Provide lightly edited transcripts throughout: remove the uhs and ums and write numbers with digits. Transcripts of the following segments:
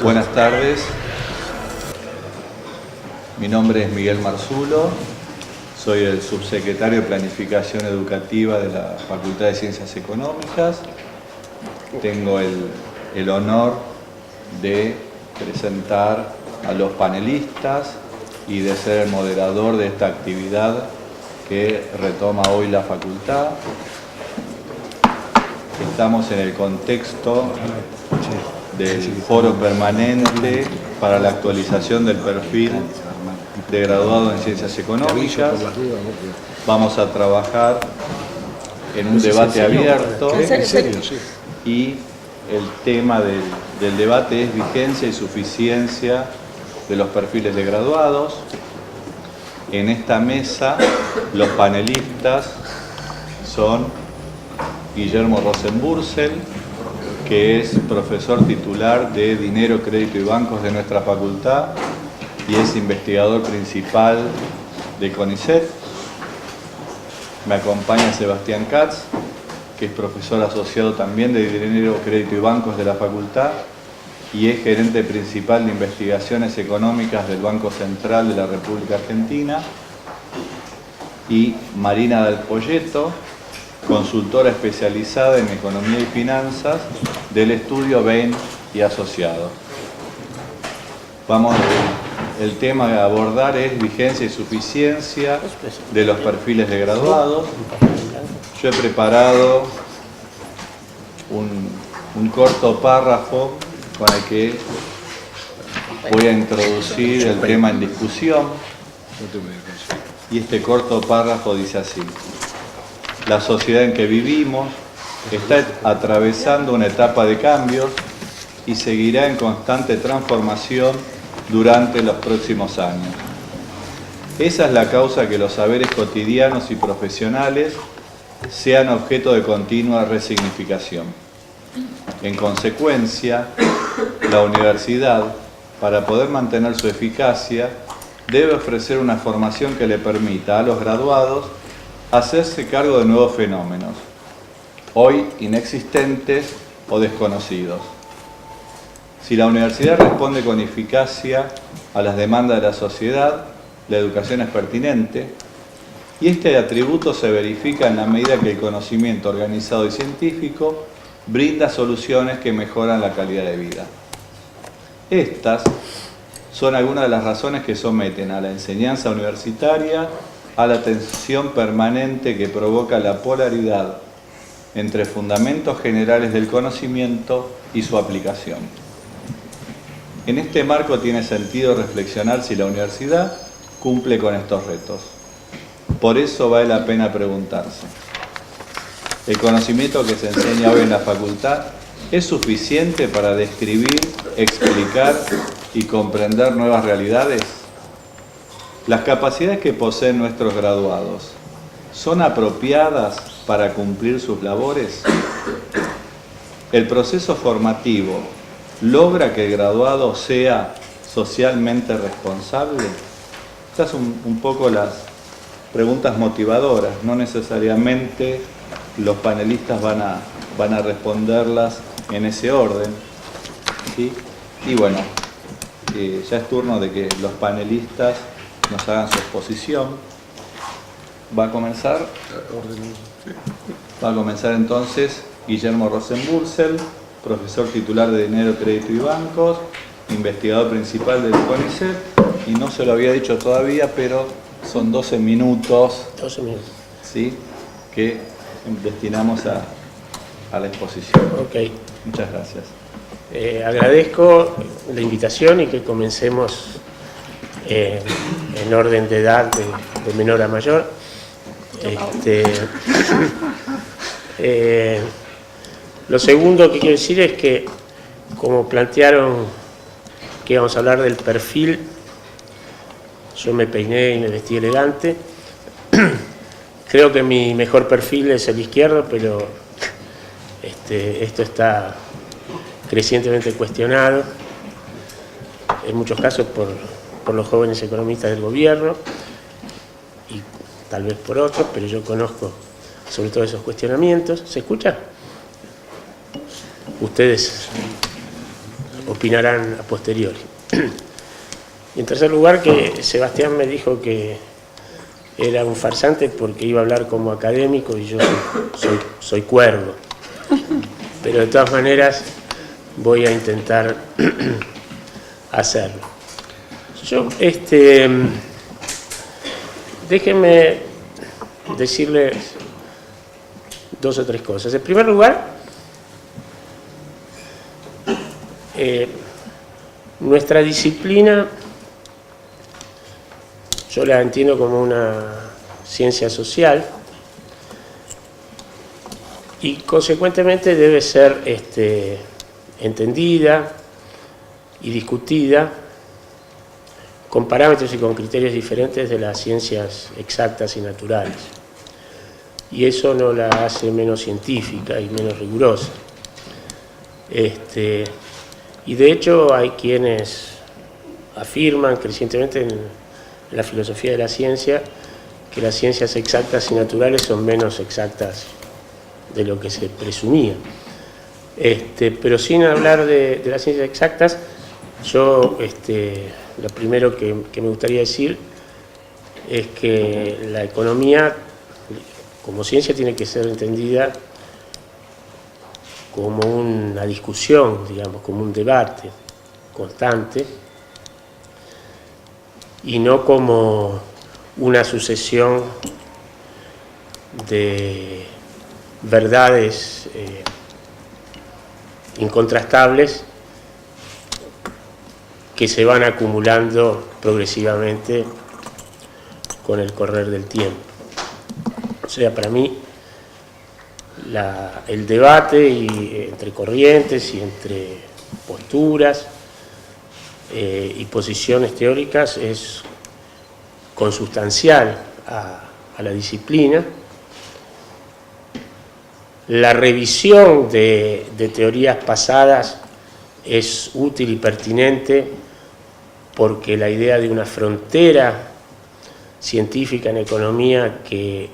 Buenas tardes, mi nombre es Miguel Marzulo, soy el subsecretario de Planificación Educativa de la Facultad de Ciencias Económicas. Tengo el honor de presentar a los panelistas y de ser el moderador de esta actividad que retoma hoy la facultad. Estamos en el contexto del Foro Permanente para la actualización del perfil de graduado en Ciencias Económicas. Vamos a trabajar en un debate abierto y el tema del debate es vigencia y suficiencia de los perfiles de graduados. En esta mesa los panelistas son Guillermo Rosenbursel, que es profesor titular de Dinero, Crédito y Bancos de nuestra facultad y es investigador principal de CONICET. Me acompaña Sebastián Katz, que es profesor asociado también de Dinero, Crédito y Bancos de la facultad y es gerente principal de investigaciones económicas del Banco Central de la República Argentina. Y Marina Del Poyeto, consultora especializada en economía y finanzas del estudio Bain y Asociados. El tema a abordar es vigencia y suficiencia de los perfiles de graduados. Yo he preparado un corto párrafo con el que voy a introducir el tema en discusión. Y este corto párrafo dice así: la sociedad en que vivimos está atravesando una etapa de cambios y seguirá en constante transformación durante los próximos años. Esa es la causa que los saberes cotidianos y profesionales sean objeto de continua resignificación. En consecuencia, la universidad, para poder mantener su eficacia, debe ofrecer una formación que le permita a los graduados hacerse cargo de nuevos fenómenos, hoy inexistentes o desconocidos. Si la universidad responde con eficacia a las demandas de la sociedad, la educación es pertinente, y este atributo se verifica en la medida que el conocimiento organizado y científico brinda soluciones que mejoran la calidad de vida. Estas son algunas de las razones que someten a la enseñanza universitaria a la tensión permanente que provoca la polaridad entre fundamentos generales del conocimiento y su aplicación. En este marco tiene sentido reflexionar si la universidad cumple con estos retos. Por eso vale la pena preguntarse: ¿el conocimiento que se enseña hoy en la facultad es suficiente para describir, explicar y comprender nuevas realidades? ¿Las capacidades que poseen nuestros graduados son apropiadas para cumplir sus labores? ¿El proceso formativo logra que el graduado sea socialmente responsable? Estas son un poco las preguntas motivadoras. No necesariamente los panelistas van a responderlas en ese orden, ¿sí? Y bueno, ya es turno de que los panelistas nos hagan su exposición. Va a comenzar entonces Guillermo Rosenbursel, profesor titular de Dinero, Crédito y Bancos, investigador principal del CONICET, y no se lo había dicho todavía, pero son 12 minutos, ¿sí?, que destinamos a la exposición. Ok. Muchas gracias. Agradezco la invitación y que comencemos en orden de edad de menor a mayor. Lo segundo que quiero decir es que, como plantearon que íbamos a hablar del perfil, yo me peiné y me vestí elegante. Creo que mi mejor perfil es el izquierdo, pero esto está crecientemente cuestionado. en muchos casos por los jóvenes economistas del gobierno y tal vez por otros, pero yo conozco sobre todo esos cuestionamientos. ¿Se escucha? Ustedes opinarán a posteriori. Y en tercer lugar, que Sebastián me dijo que era un farsante porque iba a hablar como académico y yo soy cuerdo. Pero de todas maneras voy a intentar hacerlo. Déjenme decirles 2 o 3 cosas. En primer lugar, nuestra disciplina, yo la entiendo como una ciencia social y consecuentemente debe ser entendida y discutida con parámetros y con criterios diferentes de las ciencias exactas y naturales. Y eso no la hace menos científica y menos rigurosa. Y de hecho hay quienes afirman crecientemente en la filosofía de la ciencia que las ciencias exactas y naturales son menos exactas de lo que se presumía. Pero sin hablar de las ciencias exactas, yo lo primero que me gustaría decir es que la economía como ciencia tiene que ser entendida como una discusión, digamos, como un debate constante y no como una sucesión de verdades incontrastables que se van acumulando progresivamente con el correr del tiempo. O sea, para mí el debate entre corrientes y entre posturas y posiciones teóricas es consustancial a la disciplina. La revisión de teorías pasadas es útil y pertinente porque la idea de una frontera científica en economía que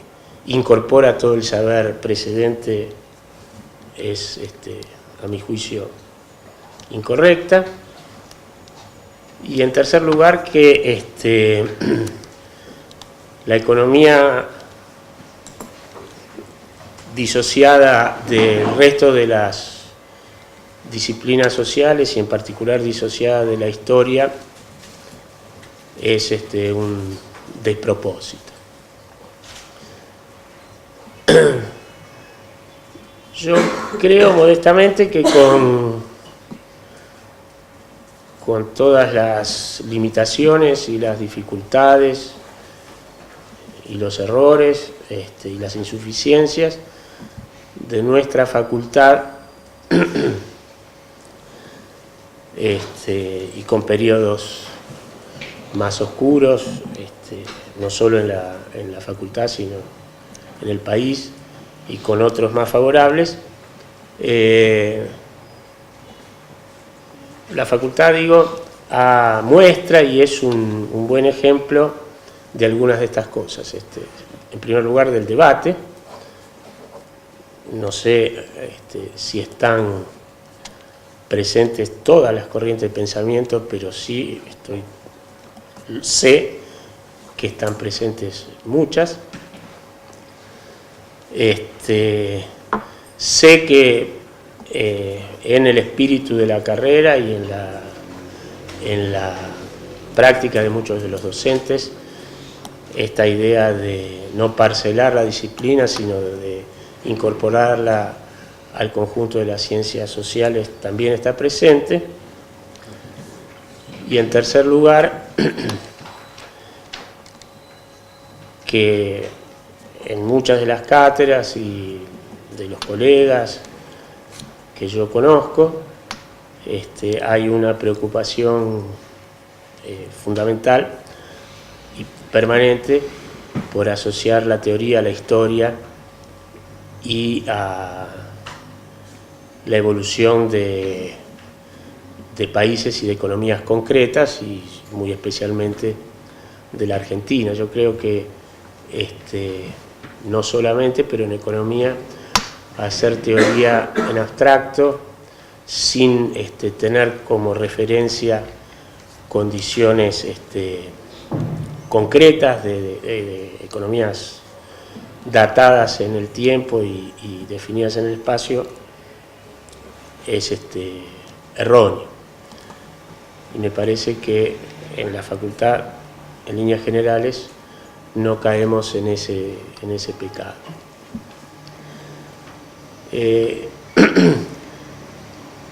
incorpora todo el saber precedente es, a mi juicio, incorrecta. Y en tercer lugar, que la economía disociada del resto de las disciplinas sociales y en particular disociada de la historia es un despropósito. Yo creo modestamente que con todas las limitaciones y las dificultades y los errores y las insuficiencias de nuestra facultad y con periodos más oscuros, no solo en la facultad sino en el país y con otros más favorables, la facultad, muestra y es un buen ejemplo de algunas de estas cosas. En primer lugar, del debate. No sé si están presentes todas las corrientes de pensamiento, pero sí sé que están presentes muchas. Sé que en el espíritu de la carrera y en la práctica de muchos de los docentes, esta idea de no parcelar la disciplina, sino de incorporarla al conjunto de las ciencias sociales también está presente. Y en tercer lugar, que en muchas de las cátedras y de los colegas que yo conozco, hay una preocupación fundamental y permanente por asociar la teoría a la historia y a la evolución de de países y de economías concretas, y muy especialmente de la Argentina. Yo creo que no solamente, pero en economía, hacer teoría en abstracto sin tener como referencia condiciones concretas de economías datadas en el tiempo y definidas en el espacio, es erróneo. Y me parece que en la facultad, en líneas generales, no caemos en ese pecado.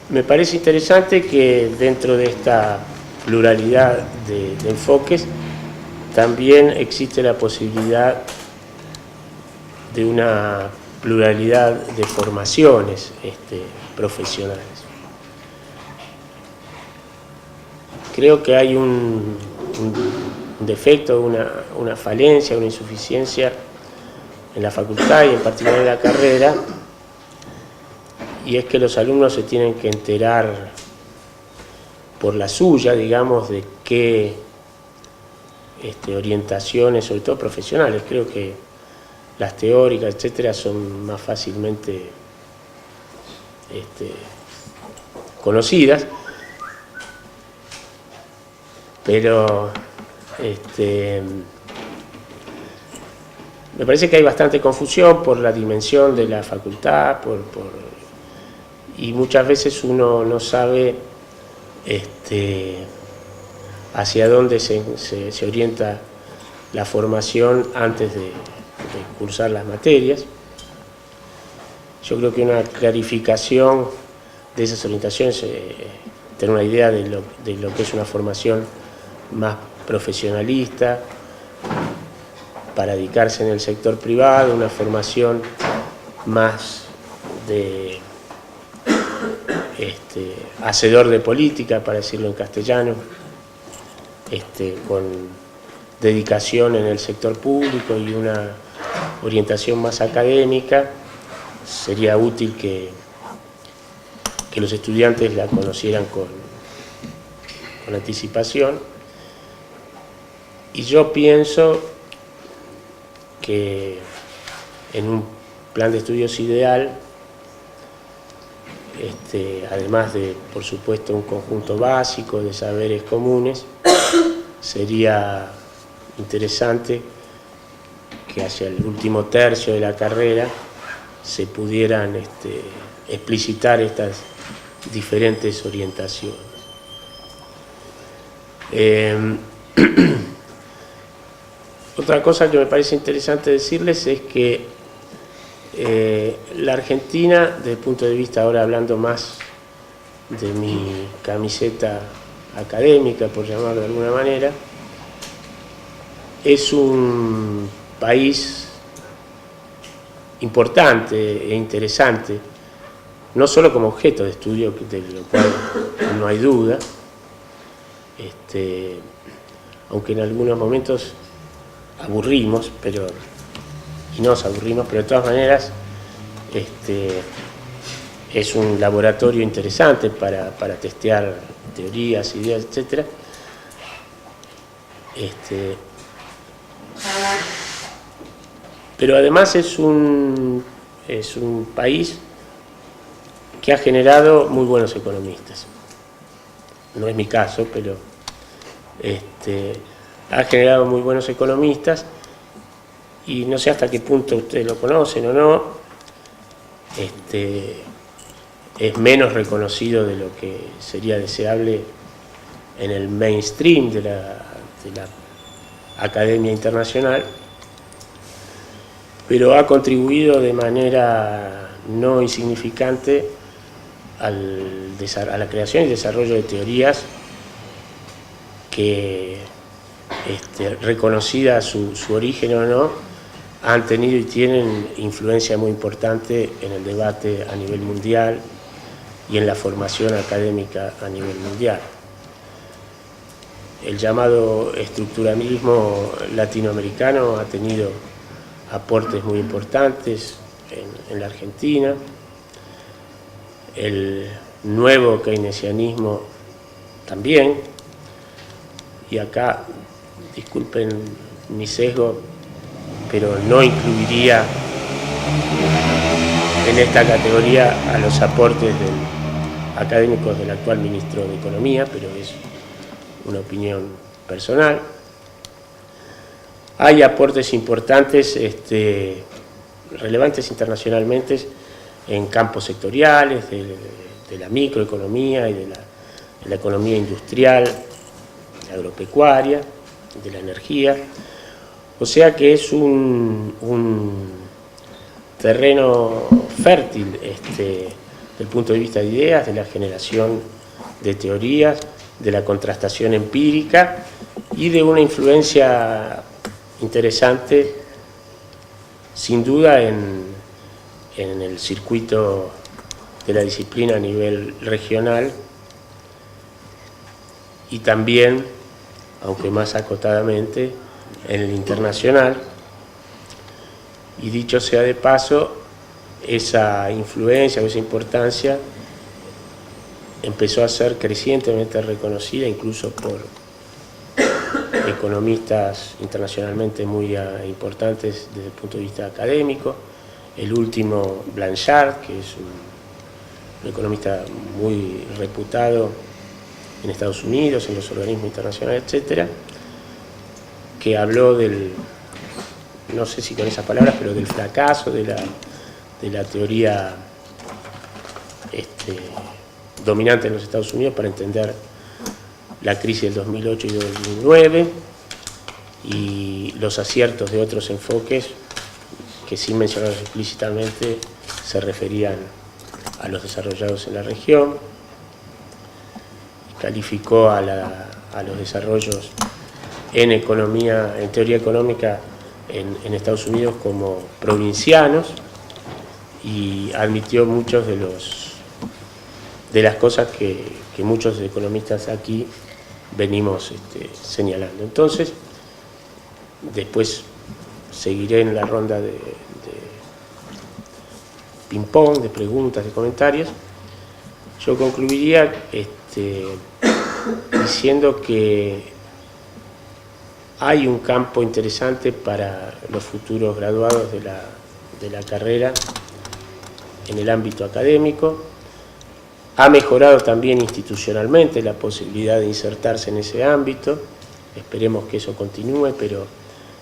Me parece interesante que dentro de esta pluralidad de enfoques también existe la posibilidad de una pluralidad de formaciones profesionales. Creo que hay un defecto, una falencia, una insuficiencia en la facultad y en particular en la carrera, y es que los alumnos se tienen que enterar por la suya, digamos, de qué orientaciones, sobre todo profesionales. Creo que las teóricas, etcétera, son más fácilmente conocidas, pero me parece que hay bastante confusión por la dimensión de la facultad, y muchas veces uno no sabe hacia dónde se orienta la formación antes de cursar las materias. Yo creo que una clarificación de esas orientaciones, tener una idea de lo que es una formación más profesionalista para dedicarse en el sector privado, una formación más de hacedor de política, para decirlo en castellano, con dedicación en el sector público y una orientación más académica. Sería útil que los estudiantes la conocieran con anticipación, y yo pienso que en un plan de estudios ideal, además de, por supuesto, un conjunto básico de saberes comunes, sería interesante que hacia el último tercio de la carrera se pudieran explicitar estas diferentes orientaciones. Otra cosa que me parece interesante decirles es que la Argentina, desde el punto de vista, ahora hablando más de mi camiseta académica, por llamarlo de alguna manera, es un país importante e interesante, no solo como objeto de estudio, de lo cual no hay duda, aunque en algunos momentos nos aburrimos, pero de todas maneras es un laboratorio interesante para testear teorías, ideas, etc. Pero además es un país que ha generado muy buenos economistas. No es mi caso, pero ha generado muy buenos economistas, y no sé hasta qué punto ustedes lo conocen o no, es menos reconocido de lo que sería deseable en el mainstream de la academia internacional, pero ha contribuido de manera no insignificante a la creación y desarrollo de teorías que, reconocida su origen o no, han tenido y tienen influencia muy importante en el debate a nivel mundial y en la formación académica a nivel mundial. El llamado estructuralismo latinoamericano ha tenido aportes muy importantes en la Argentina. El nuevo keynesianismo también, y acá, disculpen mi sesgo, pero no incluiría en esta categoría a los aportes académicos del actual ministro de Economía, pero es una opinión personal. Hay aportes importantes, relevantes internacionalmente en campos sectoriales, de la microeconomía y de la economía industrial, agropecuaria, de la energía. O sea que es un terreno fértil desde el punto de vista de ideas, de la generación de teorías, de la contrastación empírica y de una influencia interesante, sin duda, en el circuito de la disciplina a nivel regional y también, aunque más acotadamente, en el internacional. Y dicho sea de paso, esa influencia o esa importancia empezó a ser crecientemente reconocida incluso por economistas internacionalmente muy importantes desde el punto de vista académico. El último, Blanchard, que es un economista muy reputado en Estados Unidos, en los organismos internacionales, etcétera, que habló del, no sé si con esas palabras, pero del fracaso de la teoría dominante en los Estados Unidos para entender la crisis del 2008 y del 2009 y los aciertos de otros enfoques que, sin mencionarlos explícitamente, se referían a los desarrollados en la región. Calificó a los desarrollos en economía, en teoría económica en Estados Unidos como provincianos y admitió muchos de las cosas que muchos economistas aquí venimos señalando. Entonces, después seguiré en la ronda de ping-pong, de preguntas, de comentarios. Yo concluiría diciendo que hay un campo interesante para los futuros graduados de la carrera en el ámbito académico. Ha mejorado también institucionalmente la posibilidad de insertarse en ese ámbito. Esperemos que eso continúe, pero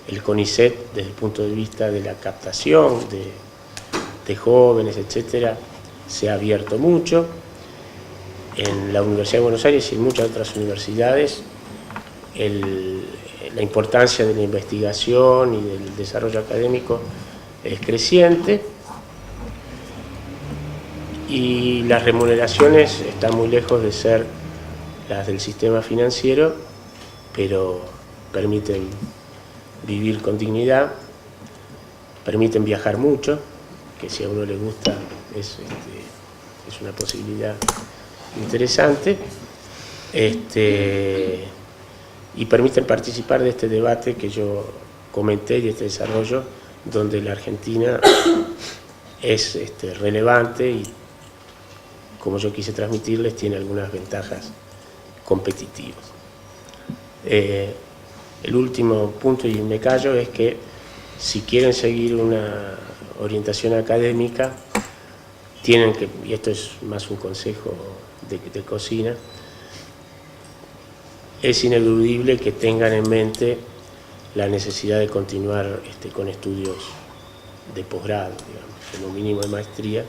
el CONICET, desde el punto de vista de la captación de jóvenes, etcétera, se ha abierto mucho. En la Universidad de Buenos Aires y en muchas otras universidades, la importancia de la investigación y del desarrollo académico es creciente y las remuneraciones están muy lejos de ser las del sistema financiero, pero permiten vivir con dignidad, permiten viajar mucho, que si a uno le gusta es una posibilidad interesante, y permiten participar de este debate que yo comenté y de este desarrollo, donde la Argentina es relevante y, como yo quise transmitirles, tiene algunas ventajas competitivas. El último punto, y me callo, es que si quieren seguir una orientación académica, tienen que, y esto es más un consejo de cocina, es ineludible que tengan en mente la necesidad de continuar con estudios de posgrado, digamos, como mínimo de maestría,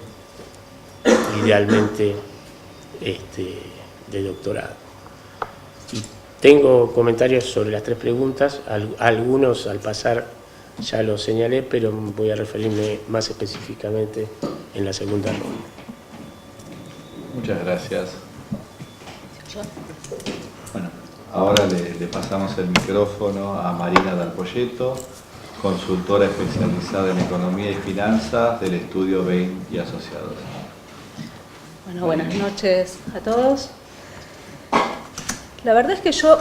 idealmente de doctorado. Y tengo comentarios sobre las tres preguntas, algunos al pasar ya los señalé, pero voy a referirme más específicamente en la segunda ronda. Muchas gracias. Bueno, ahora le pasamos el micrófono a Marina Dalpolletto, consultora especializada en economía y finanzas del estudio Bain y Asociados. Bueno, buenas noches a todos. La verdad es que yo,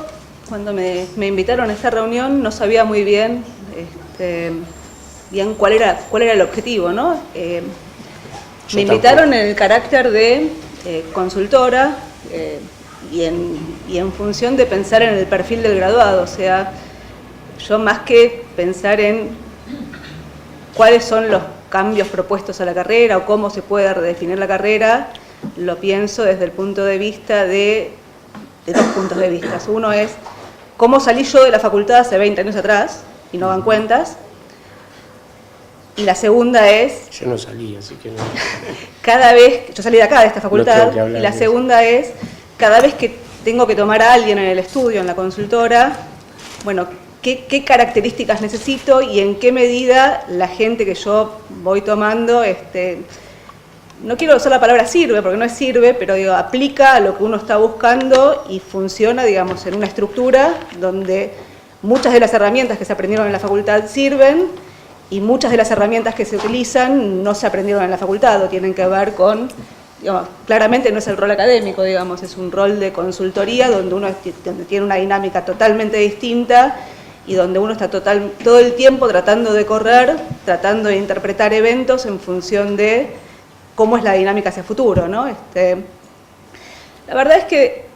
cuando me invitaron a esta reunión, no sabía muy bien cuál era el objetivo, ¿no? Me invitaron en el carácter de consultora, y en función de pensar en el perfil del graduado. O sea, yo más que pensar en cuáles son los cambios propuestos a la carrera o cómo se puede redefinir la carrera, lo pienso desde el punto de vista de dos puntos de vista. Uno es cómo salí yo de la facultad hace 20 años atrás y no dan cuentas. Y la segunda es... Yo no salí, así que no... Cada vez... Yo salí de acá, de esta facultad, No, y la segunda es, cada vez que tengo que tomar a alguien en el estudio, en la consultora, bueno, ¿qué características necesito y en qué medida la gente que yo voy tomando, no quiero usar la palabra sirve, porque no es sirve, pero digo, aplica a lo que uno está buscando y funciona, digamos, en una estructura donde muchas de las herramientas que se aprendieron en la facultad sirven, y muchas de las herramientas que se utilizan no se aprendieron en la facultad o tienen que ver con, digamos, claramente no es el rol académico, digamos, es un rol de consultoría donde uno tiene una dinámica totalmente distinta y donde uno está todo el tiempo tratando de correr, tratando de interpretar eventos en función de cómo es la dinámica hacia futuro, ¿no? La verdad es que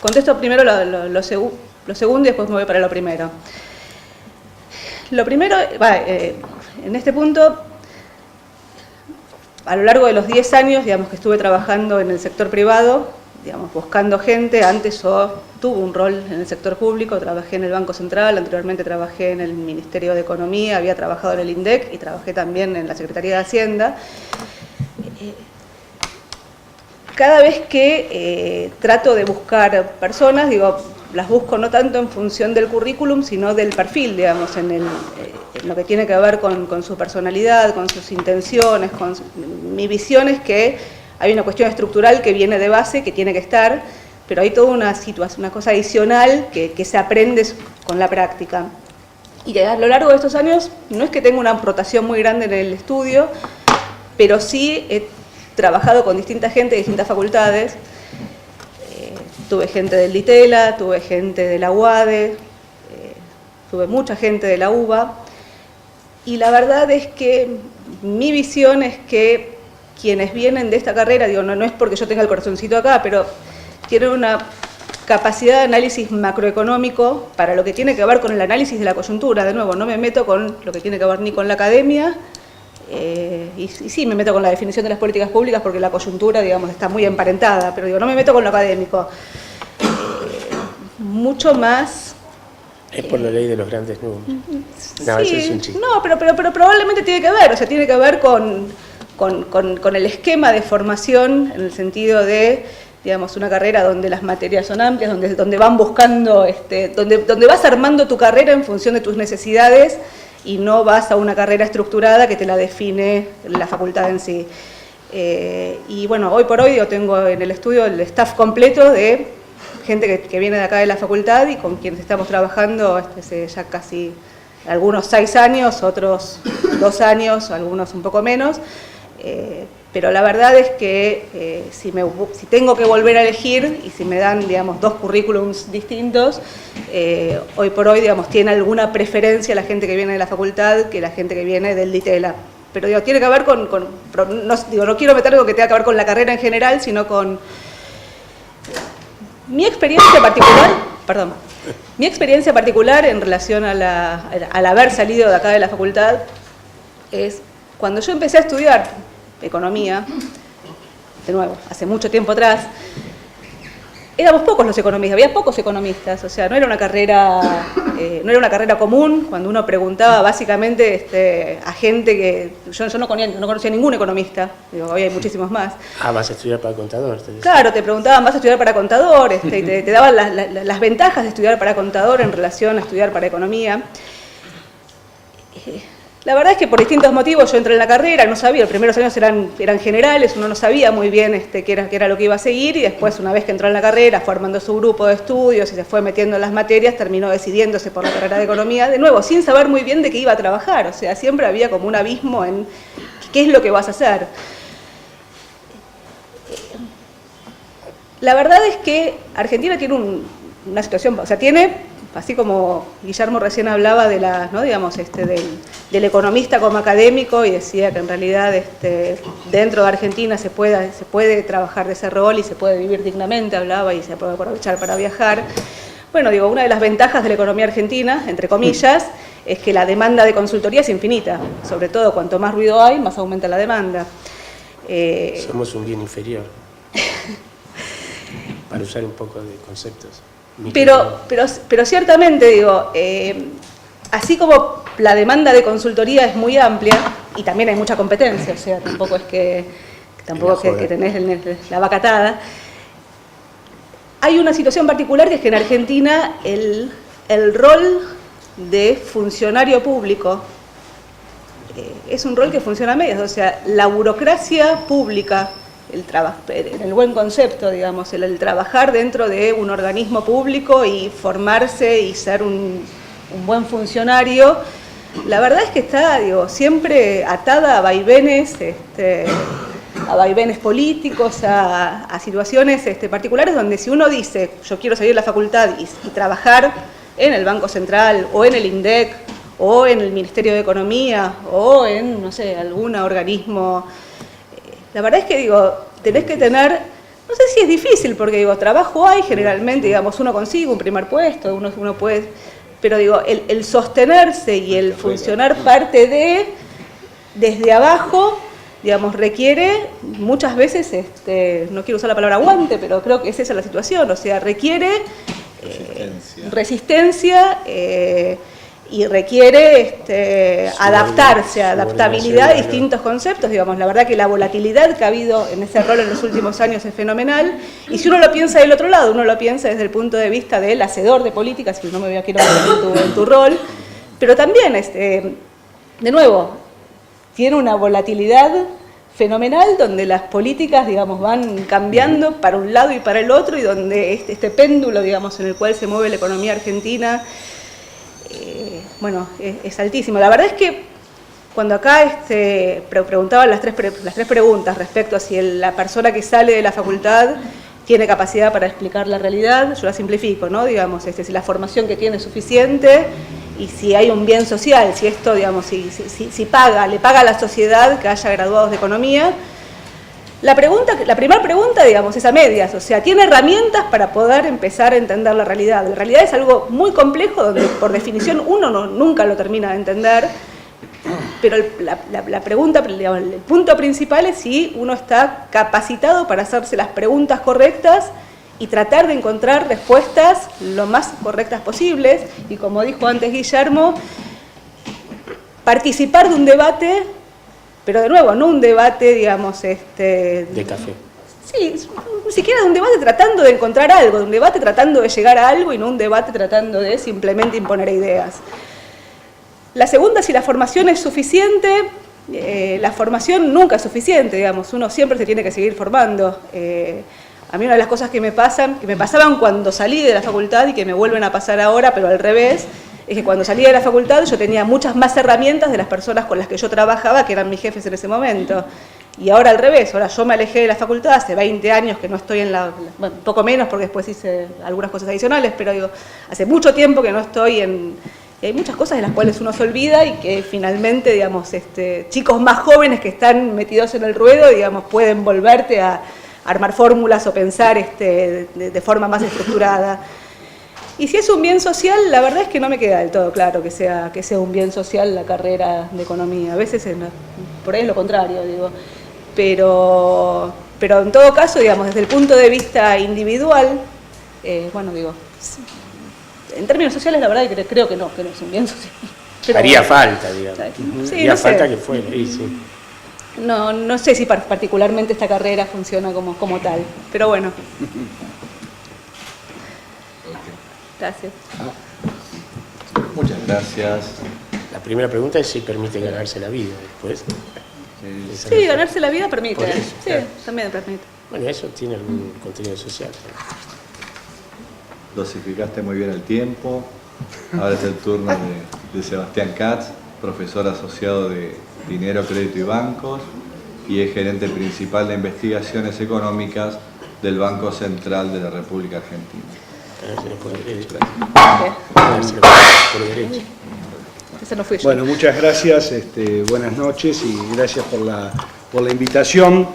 contesto primero lo segundo y después me voy para lo primero. Lo primero, en este punto, a lo largo de los 10 años, digamos, que estuve trabajando en el sector privado, digamos, buscando gente. Antes yo tuve un rol en el sector público, trabajé en el Banco Central, anteriormente trabajé en el Ministerio de Economía, había trabajado en el INDEC y trabajé también en la Secretaría de Hacienda. Cada vez que trato de buscar personas, digo, las busco no tanto en función del currículum, sino del perfil, digamos, en lo que tiene que ver con su personalidad, con sus intenciones, mi visión es que hay una cuestión estructural que viene de base, que tiene que estar, pero hay toda una situación, una cosa adicional que se aprende con la práctica. Y a lo largo de estos años, no es que tenga una rotación muy grande en el estudio, pero sí he trabajado con distinta gente de distintas facultades. Tuve gente del DITELA, tuve gente de la UADE, tuve mucha gente de la UBA, y la verdad es que mi visión es que quienes vienen de esta carrera, digo, no es porque yo tenga el corazoncito acá, pero tienen una capacidad de análisis macroeconómico para lo que tiene que ver con el análisis de la coyuntura. De nuevo, no me meto con lo que tiene que ver ni con la academia, y sí me meto con la definición de las políticas públicas porque la coyuntura, digamos, está muy emparentada, pero digo, no me meto con lo académico. Mucho más... Es por la ley de los grandes números. No, sí, eso es un chiste. no, pero probablemente tiene que ver, o sea, tiene que ver con el esquema de formación, en el sentido de, digamos, una carrera donde las materias son amplias, donde van buscando, donde vas armando tu carrera en función de tus necesidades y no vas a una carrera estructurada que te la define la facultad en sí. Y bueno, hoy por hoy yo tengo en el estudio el staff completo de gente que viene de acá de la facultad y con quienes estamos trabajando hace ya casi algunos 6 años, otros 2 años, algunos un poco menos. Pero la verdad es que si tengo que volver a elegir y si me dan, digamos, 2 currículums distintos, hoy por hoy, digamos, tiene alguna preferencia la gente que viene de la facultad que la gente que viene del DITELA. Pero digo, tiene que ver no quiero meter algo que tenga que ver con la carrera en general, sino con mi experiencia particular en relación al haber salido de acá de la facultad es cuando yo empecé a estudiar economía, de nuevo, hace mucho tiempo atrás, éramos pocos los economistas, había pocos economistas, o sea, no era una carrera común. Cuando uno preguntaba básicamente a gente que yo no conocía ningún economista, digo, hoy hay muchísimos más. Ah, vas a estudiar para contador. Claro, te preguntaban, ¿vas a estudiar para contador? Y te daban las ventajas de estudiar para contador en relación a estudiar para economía. La verdad es que por distintos motivos yo entré en la carrera, no sabía, los primeros años eran generales, uno no sabía muy bien qué era lo que iba a seguir, y después, una vez que entró en la carrera, fue armando su grupo de estudios y se fue metiendo en las materias, terminó decidiéndose por la carrera de economía, de nuevo, sin saber muy bien de qué iba a trabajar. O sea, siempre había como un abismo en qué es lo que vas a hacer. La verdad es que Argentina tiene una situación, o sea, tiene así como Guillermo recién hablaba de la, ¿no? digamos, del economista como académico y decía que en realidad dentro de Argentina se puede trabajar de ese rol y se puede vivir dignamente, hablaba, y se puede aprovechar para viajar. Bueno, digo, una de las ventajas de la economía argentina, entre comillas, es que la demanda de consultoría es infinita. Sobre todo, cuanto más ruido hay, más aumenta la demanda. Somos un bien inferior, para usar un poco de conceptos. Pero ciertamente, digo, así como la demanda de consultoría es muy amplia, y también hay mucha competencia, o sea, tampoco es que tenés la vaca atada, hay una situación particular que es que en Argentina el rol de funcionario público es un rol que funciona a medias, o sea, la burocracia pública, en el buen concepto, digamos, el trabajar dentro de un organismo público y formarse y ser un buen funcionario, la verdad es que está, digo, siempre atada a vaivenes políticos, a situaciones particulares donde si uno dice, yo quiero salir de la facultad y trabajar en el Banco Central o en el INDEC o en el Ministerio de Economía o en, no sé, algún organismo, la verdad es que, digo, tenés que tener, no sé si es difícil, porque, digo, trabajo hay generalmente, digamos, uno consigue un primer puesto, uno puede, pero, digo, el sostenerse y el funcionar desde abajo, digamos, requiere muchas veces, no quiero usar la palabra aguante, pero creo que es esa la situación, o sea, requiere resistencia y requiere adaptarse, adaptabilidad a distintos conceptos, digamos. La verdad que la volatilidad que ha habido en ese rol en los últimos años es fenomenal, y si uno lo piensa del otro lado, uno lo piensa desde el punto de vista del hacedor de políticas, si no me voy a quedar en tu rol, pero también, de nuevo, tiene una volatilidad fenomenal donde las políticas, digamos, van cambiando para un lado y para el otro, y donde este péndulo, digamos, en el cual se mueve la economía argentina, bueno, es altísimo. La verdad es que cuando acá preguntaban las tres preguntas respecto a si la persona que sale de la facultad tiene capacidad para explicar la realidad, yo la simplifico, ¿no? Digamos, si la formación que tiene es suficiente y si hay un bien social, si esto, digamos, si le paga a la sociedad que haya graduados de economía. La primera pregunta, digamos, es a medias, o sea, tiene herramientas para poder empezar a entender la realidad. La realidad es algo muy complejo, donde por definición uno nunca lo termina de entender, pero la pregunta, el punto principal es si uno está capacitado para hacerse las preguntas correctas y tratar de encontrar respuestas lo más correctas posibles, y como dijo antes Guillermo, participar de un debate, pero de nuevo, no un debate, digamos, de café. Sí, ni siquiera de un debate tratando de encontrar algo, de un debate tratando de llegar a algo y no un debate tratando de simplemente imponer ideas. La segunda, si la formación es suficiente, la formación nunca es suficiente, digamos, uno siempre se tiene que seguir formando. A mí una de las cosas que me pasaban cuando salí de la facultad y que me vuelven a pasar ahora, pero al revés, es que cuando salí de la facultad yo tenía muchas más herramientas de las personas con las que yo trabajaba, que eran mis jefes en ese momento. Y ahora al revés, ahora yo me alejé de la facultad, hace 20 años que no estoy en bueno, poco menos porque después hice algunas cosas adicionales, pero digo, hace mucho tiempo que no estoy y hay muchas cosas de las cuales uno se olvida y que finalmente, digamos, chicos más jóvenes que están metidos en el ruedo, digamos, pueden volverte a armar fórmulas o pensar de forma más estructurada. Y si es un bien social, la verdad es que no me queda del todo claro que sea un bien social la carrera de economía. A veces por ahí es lo contrario, digo. Pero en todo caso, digamos, desde el punto de vista individual, bueno, digo, en términos sociales la verdad que creo que no es un bien social. Pero haría falta, digamos. Sí, haría no falta sé. que fuera, sí. No sé si particularmente esta carrera funciona como tal, pero bueno. Gracias. Muchas gracias. La primera pregunta es si permite ganarse la vida después. Sí, ganarse la vida permite. Por eso, Sí, claro. también permite. Bueno, eso tiene algún contenido social. Dosificaste muy bien el tiempo. Ahora es el turno de Sebastián Katz, profesor asociado de Dinero, Crédito y Bancos, y es gerente principal de investigaciones económicas del Banco Central de la República Argentina. Por derecha. ¿Qué? Por derecha. Ese no fui yo. Bueno, muchas gracias, buenas noches y gracias por la invitación.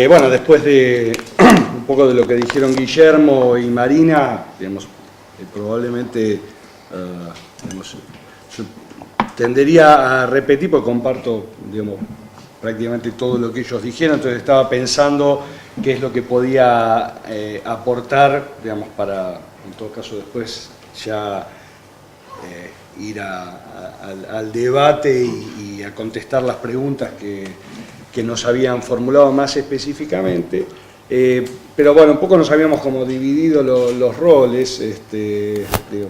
Bueno, después de un poco de lo que dijeron Guillermo y Marina, digamos, probablemente digamos, yo tendería a repetir, porque comparto, digamos, prácticamente todo lo que ellos dijeron, entonces estaba pensando qué es lo que podía aportar, digamos, para, en todo caso, después ya ir al debate y a contestar las preguntas que nos habían formulado más específicamente. Pero bueno, un poco nos habíamos como dividido los roles, digo,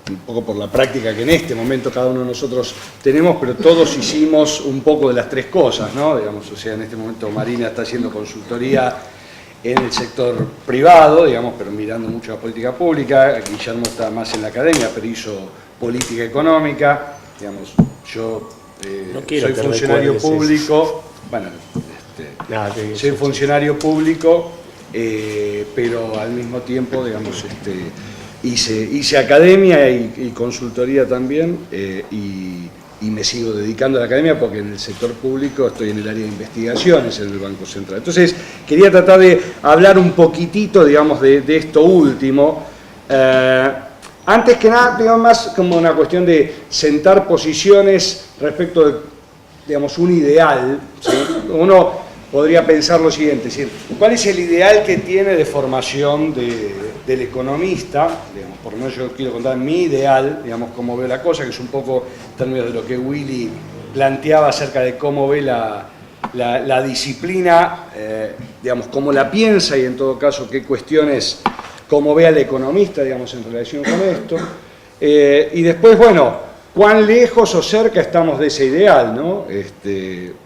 un poco por la práctica que en este momento cada uno de nosotros tenemos, pero todos hicimos un poco de las tres cosas, ¿no? Digamos, o sea, en este momento Marina está haciendo consultoría en el sector privado, digamos, pero mirando mucho la política pública. Guillermo está más en la academia, pero hizo política económica. Digamos, yo soy funcionario público, bueno, soy funcionario público, pero al mismo tiempo, digamos, hice academia y consultoría también, y me sigo dedicando a la academia porque en el sector público estoy en el área de investigaciones en el Banco Central. Entonces, quería tratar de hablar un poquitito, digamos, de esto último. Antes que nada, digamos, más como una cuestión de sentar posiciones respecto de, digamos, un ideal, ¿sí? Uno podría pensar lo siguiente, es decir, ¿cuál es el ideal que tiene de formación del economista? Digamos, por lo menos yo quiero contar mi ideal, digamos, cómo veo la cosa, que es un poco en términos de lo que Willy planteaba acerca de cómo ve la disciplina, digamos, cómo la piensa y en todo caso qué cuestiones, cómo ve al economista, digamos, en relación con esto. Y después, bueno, cuán lejos o cerca estamos de ese ideal, ¿no?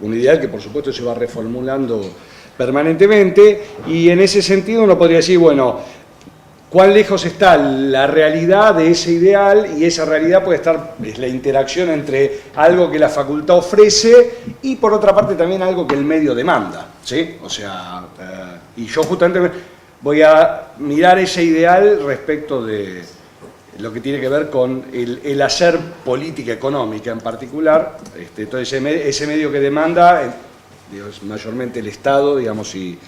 Un ideal que por supuesto se va reformulando permanentemente, y en ese sentido uno podría decir, bueno, cuán lejos está la realidad de ese ideal, y esa realidad puede estar, es la interacción entre algo que la facultad ofrece y por otra parte también algo que el medio demanda, ¿sí? O sea, y yo justamente voy a mirar ese ideal respecto de lo que tiene que ver con el hacer política económica en particular. Entonces ese medio que demanda es mayormente el Estado, digamos, y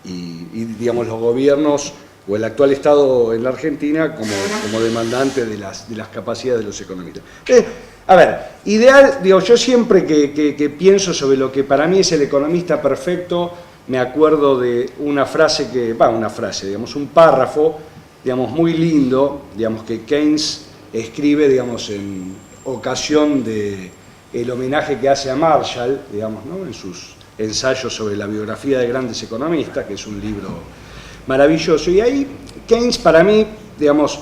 digamos, los gobiernos o el actual Estado en la Argentina como demandante de las capacidades de los economistas. A ver, ideal, digo, yo siempre que pienso sobre lo que para mí es el economista perfecto, me acuerdo de una frase digamos, un párrafo, digamos, muy lindo, digamos, que Keynes escribe, digamos, en ocasión del homenaje que hace a Marshall, digamos, ¿no? En sus ensayos sobre la biografía de grandes economistas, que es un libro maravilloso. Y ahí Keynes, para mí, digamos,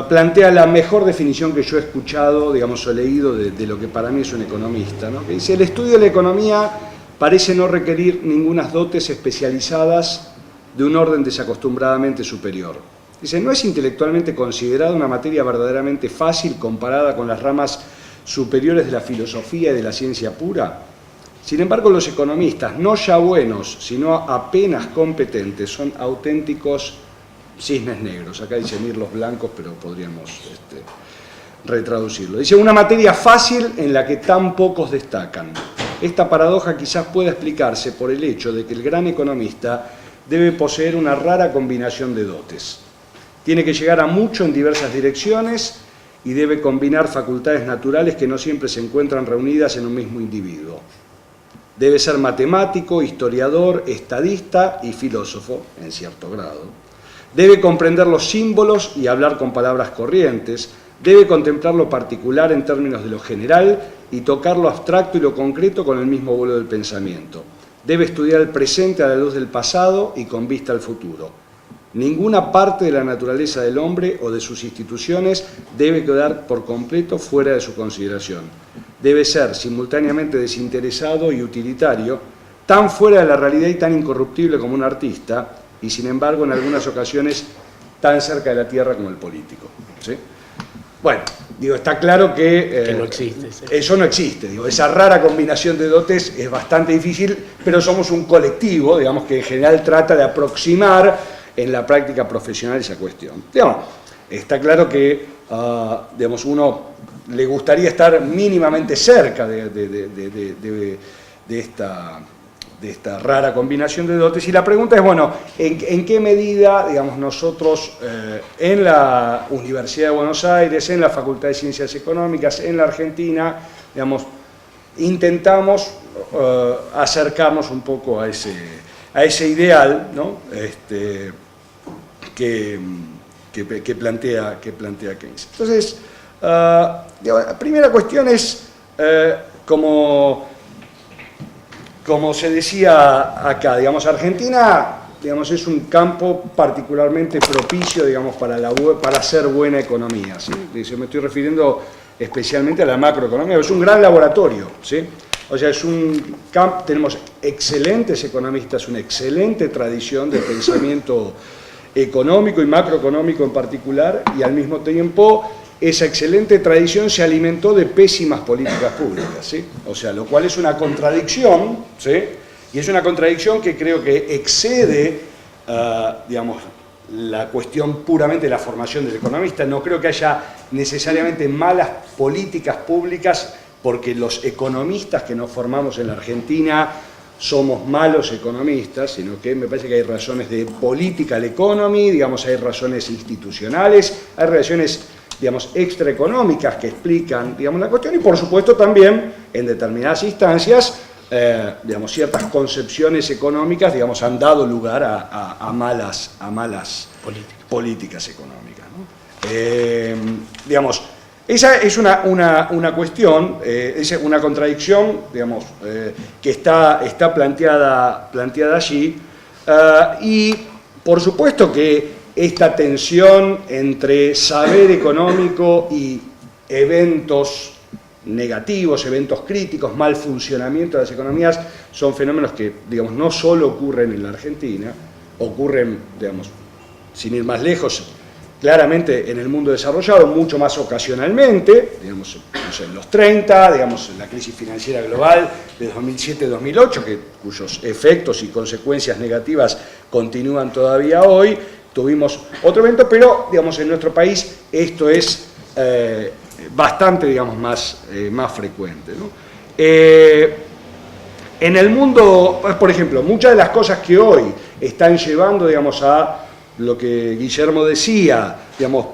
plantea la mejor definición que yo he escuchado, digamos, o leído de lo que para mí es un economista, ¿no? Que dice: el estudio de la economía parece no requerir ningunas dotes especializadas de un orden desacostumbradamente superior. Dice, no es intelectualmente considerada una materia verdaderamente fácil comparada con las ramas superiores de la filosofía y de la ciencia pura. Sin embargo, los economistas, no ya buenos, sino apenas competentes, son auténticos cisnes negros. Acá dice mirlos blancos, pero podríamos retraducirlo. Dice, una materia fácil en la que tan pocos destacan. Esta paradoja quizás pueda explicarse por el hecho de que el gran economista debe poseer una rara combinación de dotes. Tiene que llegar a mucho en diversas direcciones y debe combinar facultades naturales que no siempre se encuentran reunidas en un mismo individuo. Debe ser matemático, historiador, estadista y filósofo, en cierto grado. Debe comprender los símbolos y hablar con palabras corrientes. Debe contemplar lo particular en términos de lo general y tocar lo abstracto y lo concreto con el mismo vuelo del pensamiento. Debe estudiar el presente a la luz del pasado y con vista al futuro. Ninguna parte de la naturaleza del hombre o de sus instituciones debe quedar por completo fuera de su consideración. Debe ser simultáneamente desinteresado y utilitario, tan fuera de la realidad y tan incorruptible como un artista, y sin embargo en algunas ocasiones tan cerca de la tierra como el político. ¿Sí? Bueno, digo, está claro que no existe, sí. Eso no existe. Digo, esa rara combinación de dotes es bastante difícil, pero somos un colectivo, digamos, que en general trata de aproximar en la práctica profesional esa cuestión. Digamos, está claro que digamos, uno le gustaría estar mínimamente cerca de esta rara combinación de dotes, y la pregunta es, bueno, ¿en qué medida, digamos, nosotros en la Universidad de Buenos Aires, en la Facultad de Ciencias Económicas, en la Argentina, digamos, intentamos acercarnos un poco a ese ideal, ¿no? que plantea Keynes. Entonces, la primera cuestión es, como se decía acá, digamos, Argentina, digamos, es un campo particularmente propicio, digamos, para hacer buena economía, ¿sí? Me estoy refiriendo especialmente a la macroeconomía, es un gran laboratorio, ¿sí? O sea, tenemos excelentes economistas, una excelente tradición de pensamiento económico y macroeconómico en particular, y al mismo tiempo esa excelente tradición se alimentó de pésimas políticas públicas, ¿sí? O sea, lo cual es una contradicción, ¿sí? Y es una contradicción que creo que excede, digamos, la cuestión puramente de la formación del economista. No creo que haya necesariamente malas políticas públicas porque los economistas que nos formamos en la Argentina somos malos economistas, sino que me parece que hay razones de political economy, digamos, hay razones institucionales, hay razones, digamos, extraeconómicas que explican, digamos, la cuestión, y por supuesto también en determinadas instancias, digamos, ciertas concepciones económicas, digamos, han dado lugar a malas políticas económicas, ¿no? Digamos, esa es una cuestión, es una contradicción, digamos, que está planteada allí, y por supuesto que esta tensión entre saber económico y eventos negativos, eventos críticos, mal funcionamiento de las economías, son fenómenos que, digamos, no solo ocurren en la Argentina, ocurren, digamos, sin ir más lejos, claramente en el mundo desarrollado, mucho más ocasionalmente, digamos, no sé, en los 30, digamos, en la crisis financiera global de 2007-2008, cuyos efectos y consecuencias negativas continúan todavía hoy. Tuvimos otro evento, pero, digamos, en nuestro país esto es bastante, digamos, más frecuente, ¿no? En el mundo, por ejemplo, muchas de las cosas que hoy están llevando, digamos, a lo que Guillermo decía, digamos,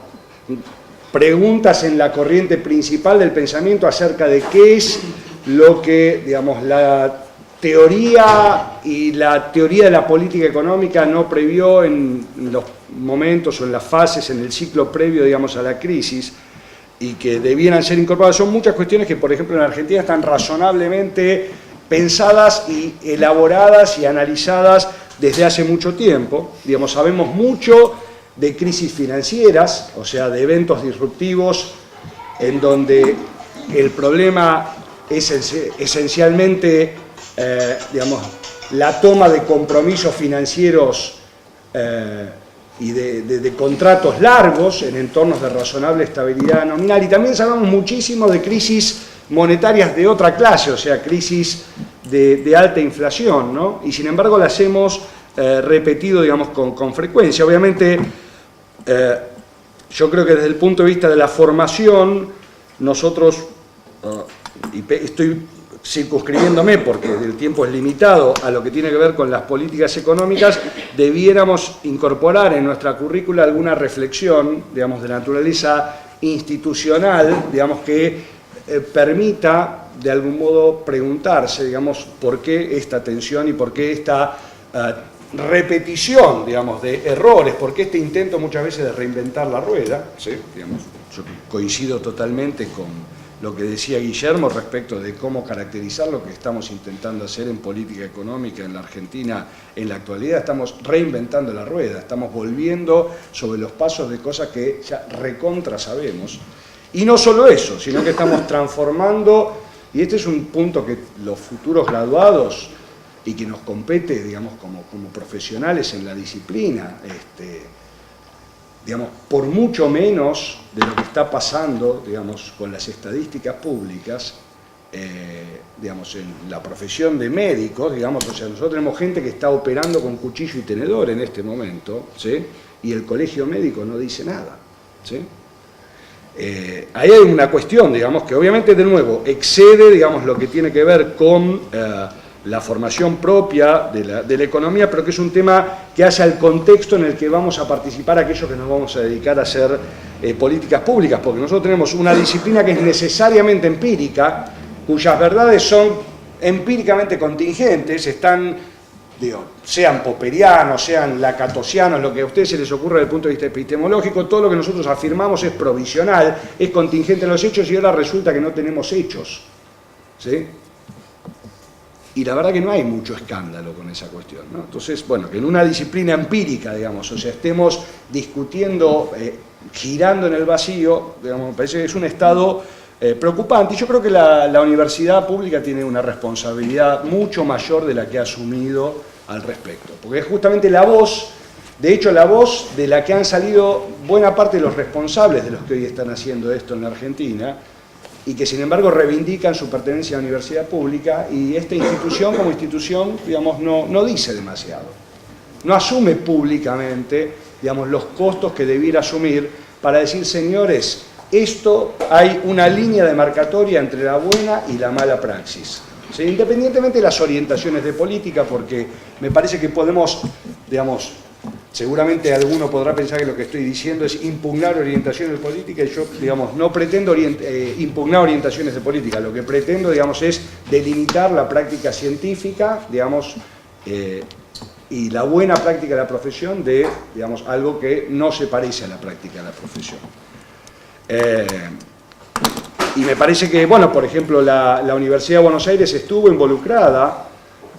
preguntas en la corriente principal del pensamiento acerca de qué es lo que, digamos, la teoría y la teoría de la política económica no previó en los momentos o en las fases, en el ciclo previo, digamos, a la crisis, y que debieran ser incorporadas. Son muchas cuestiones que, por ejemplo, en Argentina están razonablemente pensadas y elaboradas y analizadas desde hace mucho tiempo. Digamos, sabemos mucho de crisis financieras, o sea, de eventos disruptivos en donde el problema es esencialmente, digamos, la toma de compromisos financieros y de contratos largos en entornos de razonable estabilidad nominal, y también sabemos muchísimo de crisis monetarias de otra clase, o sea, crisis de alta inflación, ¿no? Y sin embargo las hemos repetido, digamos, con frecuencia. Obviamente, yo creo que desde el punto de vista de la formación, nosotros, y estoy circunscribiéndome porque el tiempo es limitado a lo que tiene que ver con las políticas económicas, debiéramos incorporar en nuestra currícula alguna reflexión, digamos, de naturaleza institucional, digamos, que permita de algún modo preguntarse, digamos, por qué esta tensión y por qué esta repetición, digamos, de errores, por qué este intento muchas veces de reinventar la rueda, ¿sí? Digamos, yo coincido totalmente con lo que decía Guillermo respecto de cómo caracterizar lo que estamos intentando hacer en política económica en la Argentina en la actualidad. Estamos reinventando la rueda, estamos volviendo sobre los pasos de cosas que ya recontra sabemos. Y no solo eso, sino que estamos transformando, y este es un punto que los futuros graduados y que nos compete, digamos, como profesionales en la disciplina, digamos, por mucho menos de lo que está pasando, digamos, con las estadísticas públicas, digamos, en la profesión de médicos, digamos, o sea, nosotros tenemos gente que está operando con cuchillo y tenedor en este momento, ¿sí? Y el colegio médico no dice nada, ¿sí? Ahí hay una cuestión, digamos, que obviamente de nuevo excede, digamos, lo que tiene que ver con la formación propia de la economía, pero que es un tema que hace al contexto en el que vamos a participar aquellos que nos vamos a dedicar a hacer políticas públicas, porque nosotros tenemos una disciplina que es necesariamente empírica, cuyas verdades son empíricamente contingentes, están, digo, sean popperianos, sean lacatosianos, lo que a ustedes se les ocurra desde el punto de vista epistemológico, todo lo que nosotros afirmamos es provisional, es contingente en los hechos y ahora resulta que no tenemos hechos, ¿sí? Y la verdad que no hay mucho escándalo con esa cuestión, ¿no? Entonces, bueno, que en una disciplina empírica, digamos, o sea, estemos discutiendo, girando en el vacío, digamos, me parece que es un estado preocupante. Y yo creo que la universidad pública tiene una responsabilidad mucho mayor de la que ha asumido al respecto, porque es justamente la voz, de hecho la voz de la que han salido buena parte de los responsables de los que hoy están haciendo esto en la Argentina, y que sin embargo reivindican su pertenencia a la universidad pública, y esta institución como institución, digamos, no dice demasiado, no asume públicamente, digamos, los costos que debiera asumir para decir, señores, esto hay una línea demarcatoria entre la buena y la mala praxis, ¿sí? Independientemente de las orientaciones de política, porque me parece que podemos, digamos, seguramente alguno podrá pensar que lo que estoy diciendo es impugnar orientaciones de política, y yo, digamos, no pretendo impugnar orientaciones de política, lo que pretendo, digamos, es delimitar la práctica científica, digamos, y la buena práctica de la profesión de, digamos, algo que no se parece a la práctica de la profesión. Y me parece que, bueno, por ejemplo, la Universidad de Buenos Aires estuvo involucrada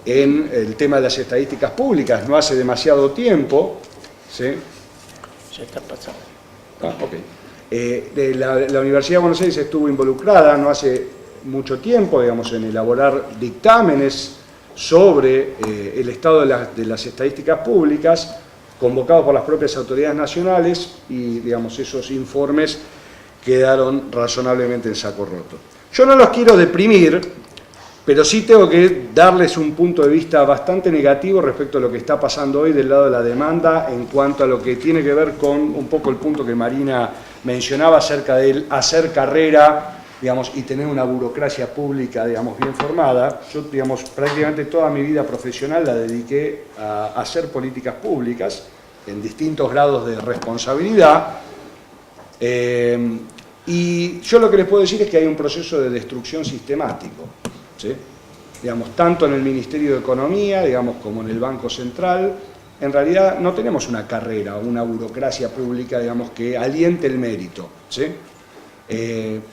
en el tema de las estadísticas públicas no hace demasiado tiempo, ¿sí? Ya está pasando. La Universidad de Buenos Aires estuvo involucrada no hace mucho tiempo, digamos, en elaborar dictámenes sobre el estado de las estadísticas públicas, convocados por las propias autoridades nacionales, y, digamos, esos informes quedaron razonablemente en saco roto. Yo no los quiero deprimir, pero sí tengo que darles un punto de vista bastante negativo respecto a lo que está pasando hoy del lado de la demanda en cuanto a lo que tiene que ver con un poco el punto que Marina mencionaba acerca de hacer carrera, digamos, y tener una burocracia pública, digamos, bien formada. Yo, digamos, prácticamente toda mi vida profesional la dediqué a hacer políticas públicas en distintos grados de responsabilidad. Y yo lo que les puedo decir es que hay un proceso de destrucción sistemático, ¿sí? Digamos, tanto en el Ministerio de Economía, digamos, como en el Banco Central. En realidad no tenemos una carrera, una burocracia pública, digamos, que aliente el mérito, ¿sí?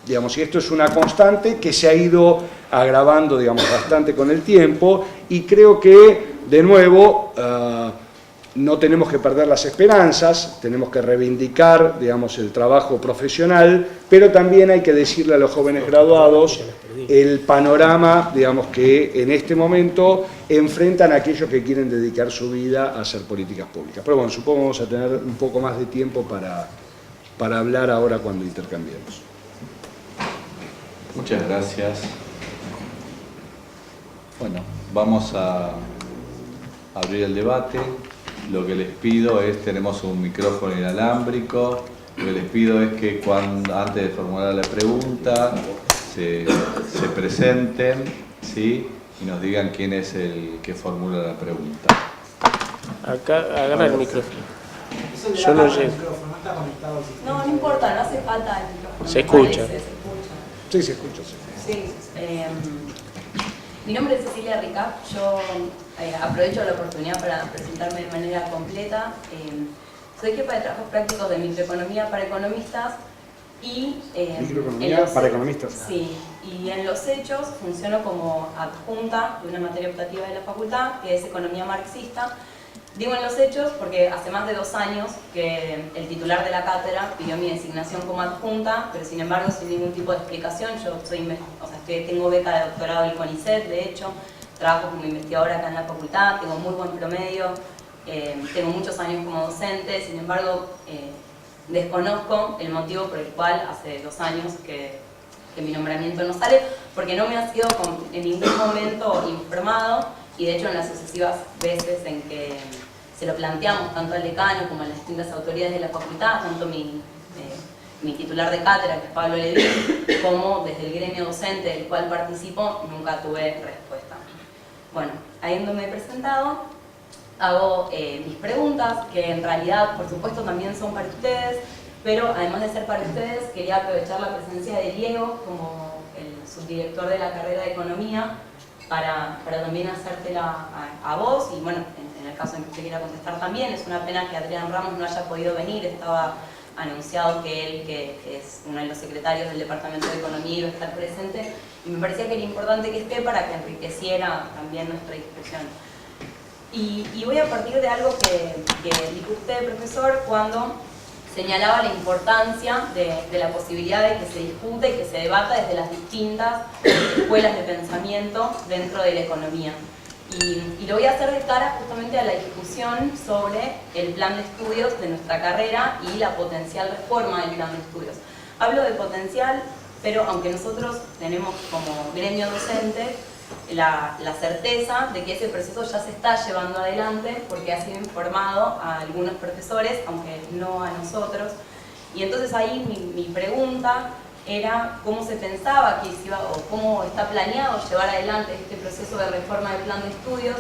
Digamos, y esto es una constante que se ha ido agravando, digamos, bastante con el tiempo, y creo que, de nuevo, no tenemos que perder las esperanzas, tenemos que reivindicar, digamos, el trabajo profesional, pero también hay que decirle a los jóvenes graduados el panorama, digamos, que en este momento enfrentan aquellos que quieren dedicar su vida a hacer políticas públicas. Pero bueno, supongo que vamos a tener un poco más de tiempo para hablar ahora cuando intercambiemos. Muchas gracias. Bueno, vamos a abrir el debate. Lo que les pido es, tenemos un micrófono inalámbrico, lo que les pido es que antes de formular la pregunta se presenten, ¿sí? Y nos digan quién es el que formula la pregunta. Acá, agarra el micrófono. Yo no llego. No importa, no hace falta el micrófono. Se escucha. Se escucha. Sí, se escucha, sí. Sí, mi nombre es Cecilia Ricap, yo aprovecho la oportunidad para presentarme de manera completa. Soy jefa de trabajos prácticos de microeconomía para economistas y... microeconomía para economistas. Sí, y en los hechos funciono como adjunta de una materia optativa de la facultad, que es economía marxista. Digo en los hechos porque hace más de 2 años que el titular de la cátedra pidió mi designación como adjunta, pero sin embargo sin ningún tipo de explicación. Yo tengo beca de doctorado del CONICET, de hecho, trabajo como investigadora acá en la facultad, tengo muy buen promedio, tengo muchos años como docente, sin embargo desconozco el motivo por el cual hace 2 años que que mi nombramiento no sale, porque no me ha sido en ningún momento informado, y de hecho en las sucesivas veces en que se lo planteamos tanto al decano como a las distintas autoridades de la facultad, tanto mi titular de cátedra, que es Pablo Levin, como desde el gremio docente del cual participo, nunca tuve respuesta. Bueno, habiéndome presentado, hago mis preguntas, que en realidad, por supuesto, también son para ustedes, pero además de ser para ustedes, quería aprovechar la presencia de Diego como el subdirector de la carrera de Economía para también hacértela a vos, y bueno, en el caso en que usted quiera contestar también. Es una pena que Adrián Ramos no haya podido venir, estaba anunciado que él, que es uno de los secretarios del Departamento de Economía, iba a estar presente, y me parecía que era importante que esté para que enriqueciera también nuestra discusión. Y voy a partir de algo que dijo usted, profesor, cuando señalaba la importancia de la posibilidad de que se discute y que se debata desde las distintas escuelas de pensamiento dentro de la economía. Y lo voy a hacer de cara justamente a la discusión sobre el plan de estudios de nuestra carrera y la potencial reforma del plan de estudios. Hablo de potencial, pero aunque nosotros tenemos como gremio docente la certeza de que ese proceso ya se está llevando adelante, porque ha sido informado a algunos profesores, aunque no a nosotros. Y entonces ahí mi pregunta era cómo se pensaba que se iba, o cómo está planeado llevar adelante este proceso de reforma del plan de estudios,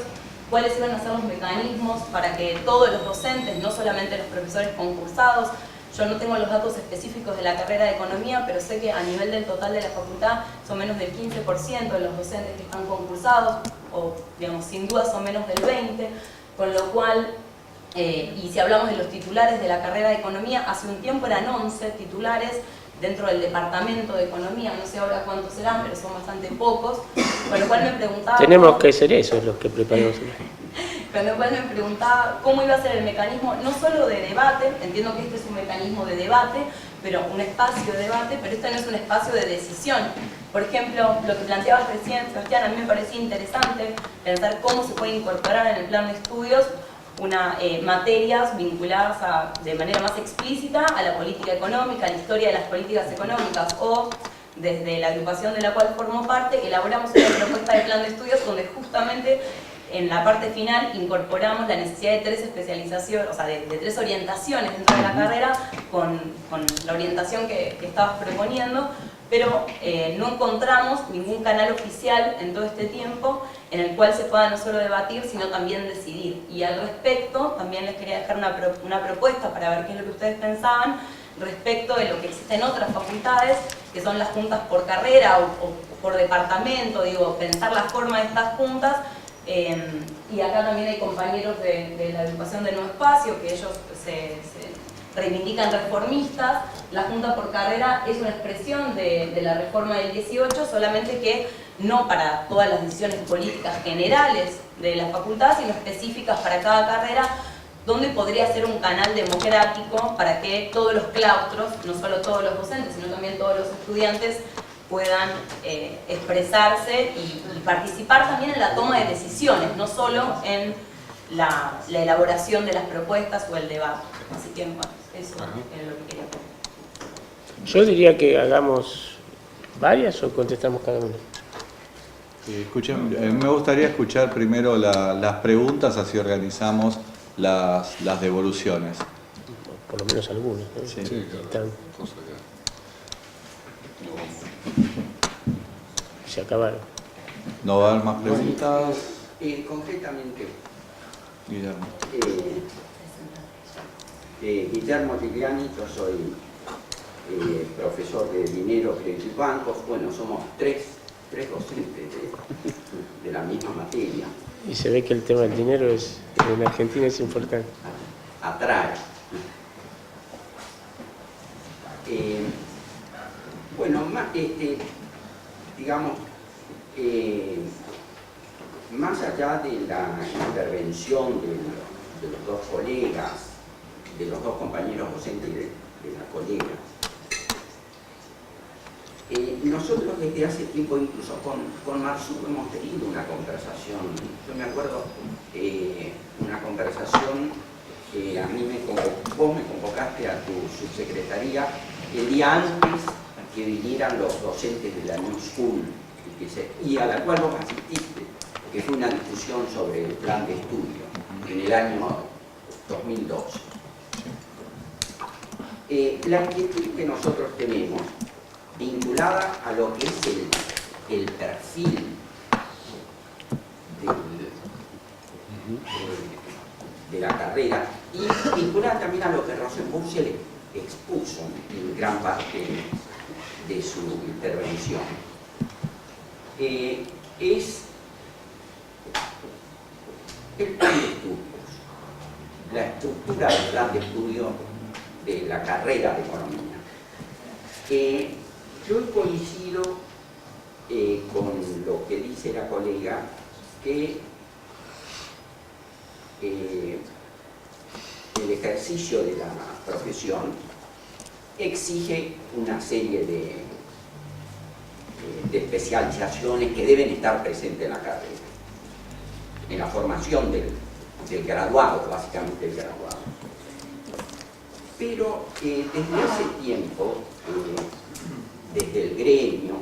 cuáles iban a ser los mecanismos para que todos los docentes, no solamente los profesores concursados, yo no tengo los datos específicos de la carrera de Economía, pero sé que a nivel del total de la facultad son menos del 15% de los docentes que están concursados, o digamos, sin duda son menos del 20%, con lo cual, y si hablamos de los titulares de la carrera de Economía, hace un tiempo eran 11 titulares dentro del departamento de Economía, no sé ahora cuántos serán, pero son bastante pocos, con lo cual me preguntaba... Tenemos que ser esos los que preparamos. Con lo cual me preguntaba cómo iba a ser el mecanismo, no solo de debate, entiendo que este es un mecanismo de debate, pero un espacio de debate, pero este no es un espacio de decisión. Por ejemplo, lo que planteabas recién, Sebastián, a mí me parecía interesante pensar cómo se puede incorporar en el plan de estudios materias vinculadas de manera más explícita a la política económica, a la historia de las políticas económicas, o desde la agrupación de la cual formo parte, elaboramos una propuesta de plan de estudios donde justamente en la parte final incorporamos la necesidad de 3 especializaciones, o sea, de 3 orientaciones dentro de la carrera con la orientación que estabas proponiendo, pero no encontramos ningún canal oficial en todo este tiempo en el cual se pueda no solo debatir, sino también decidir. Y al respecto, también les quería dejar una propuesta para ver qué es lo que ustedes pensaban respecto de lo que existe en otras facultades, que son las juntas por carrera o por departamento, digo, pensar la forma de estas juntas. Y acá también hay compañeros de la agrupación de Nuevo Espacio, que ellos se reivindican reformistas. La Junta por Carrera es una expresión de la reforma del 18, solamente que no para todas las decisiones políticas generales de la facultad, sino específicas para cada carrera, donde podría ser un canal democrático para que todos los claustros, no solo todos los docentes, sino también todos los estudiantes, puedan expresarse y participar también en la toma de decisiones, no solo en la elaboración de las propuestas o el debate. Así que, bueno, eso era lo que quería comentar. Yo diría que hagamos varias o contestamos cada una. Escuchen, me gustaría escuchar primero las preguntas, así organizamos las devoluciones. Por lo menos algunas, ¿no? Sí. Sí, claro. Están- Cosa que no vamos. se acabaron. ¿No va a haber más preguntas? Concretamente, Guillermo. Guillermo Gigliani, yo soy profesor de dinero, crédito y bancos. Bueno, somos tres docentes de la misma materia. Y se ve que el tema del dinero en Argentina es importante. Atrae. Bueno, digamos, más allá de la intervención de los dos colegas, de los dos compañeros docentes y de la colega, nosotros desde hace tiempo, incluso con Marzú, hemos tenido una conversación. Yo me acuerdo una conversación que a mí vos me convocaste a tu subsecretaría el día antes que vinieran los docentes de la New School y a la cual vos asististe, que fue una discusión sobre el plan de estudio en el año 2012. La inquietud que nosotros tenemos, vinculada a lo que es el perfil de la carrera, y vinculada también a lo que Rosenburg se le expuso en gran parte de su intervención, es el plan de estudios, la estructura del plan de estudio de la carrera de economía. Yo coincido con lo que dice la colega, que el ejercicio de la profesión exige una serie de especializaciones que deben estar presentes en la carrera, en la formación del graduado, básicamente el graduado. Pero desde hace tiempo, desde el gremio,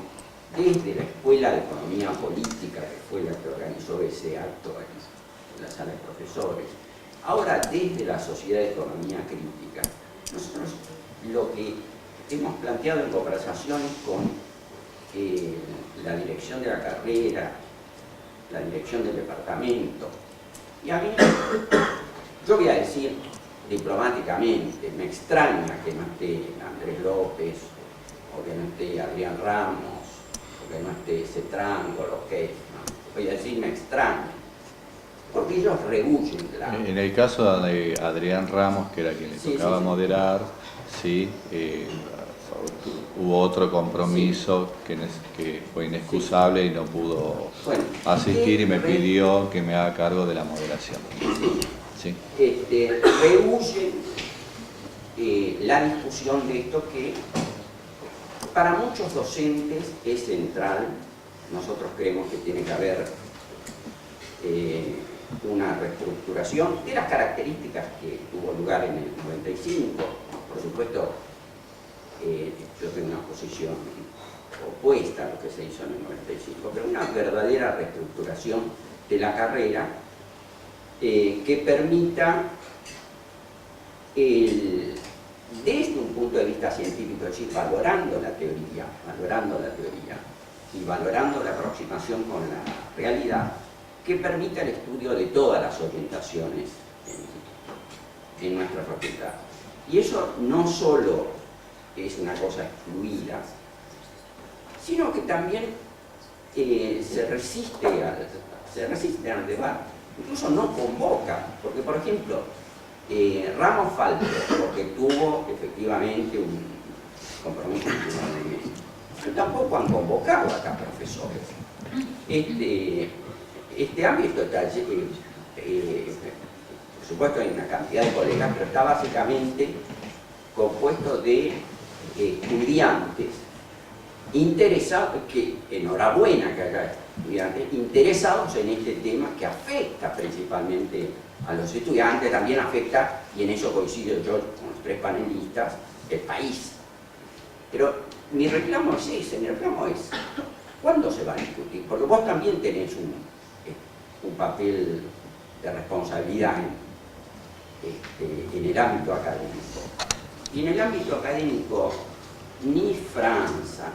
desde la Escuela de Economía Política, que fue la que organizó ese acto en la sala de profesores, ahora desde la Sociedad de Economía Crítica, nosotros lo que hemos planteado en conversaciones con la dirección de la carrera, la dirección del departamento, y a mí, yo voy a decir diplomáticamente, me extraña que no esté Andrés López, o que no esté Adrián Ramos, o que no esté Cetrango, lo que es, ¿no? Voy a decir, me extraña, porque ellos rehuyen la... En el caso de Adrián Ramos, que era quien le tocaba moderar, sí, hubo otro compromiso que fue inexcusable y no pudo asistir y me pidió que me haga cargo de la moderación. Sí. Rehuyen la discusión de esto que para muchos docentes es central. Nosotros creemos que tiene que haber una reestructuración de las características que tuvo lugar en el 95. Por supuesto, yo tengo una posición opuesta a lo que se hizo en el 95, pero una verdadera reestructuración de la carrera que permita, desde un punto de vista científico, es decir, valorando la teoría y valorando la aproximación con la realidad, que permita el estudio de todas las orientaciones en nuestra facultad. Y eso no solo es una cosa excluida, sino que también se resiste al debate, incluso no convoca, porque por ejemplo, Ramos falta, porque tuvo efectivamente un compromiso enorme, pero tampoco han convocado acá profesores. Este ámbito está, por supuesto hay una cantidad de colegas, pero está básicamente compuesto de estudiantes interesados, que enhorabuena que haya estudiantes interesados en este tema que afecta principalmente a los estudiantes, también afecta, y en eso coincido yo con los tres panelistas, el país. Pero mi reclamo es ese, mi reclamo es, ¿cuándo se va a discutir? Porque vos también tenés un papel de responsabilidad en el ámbito académico. Y en el ámbito académico, ni Franza,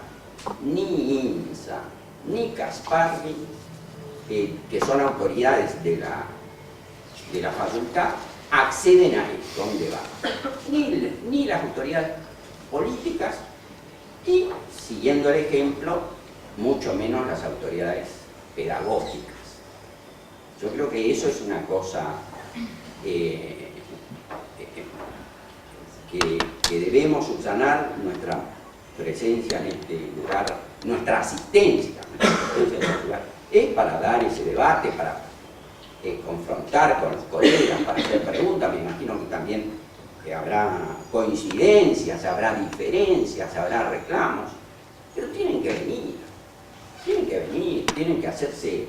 ni INSA, ni Casparri, que son autoridades de la facultad, acceden a esto, a un debate. Ni las autoridades políticas, y, siguiendo el ejemplo, mucho menos las autoridades pedagógicas. Yo creo que eso es una cosa que debemos subsanar, nuestra presencia en este lugar, nuestra asistencia en este lugar, es para dar ese debate, para confrontar con los colegas, para hacer preguntas. Me imagino que también habrá coincidencias, habrá diferencias, habrá reclamos, pero tienen que venir, tienen que hacerse, si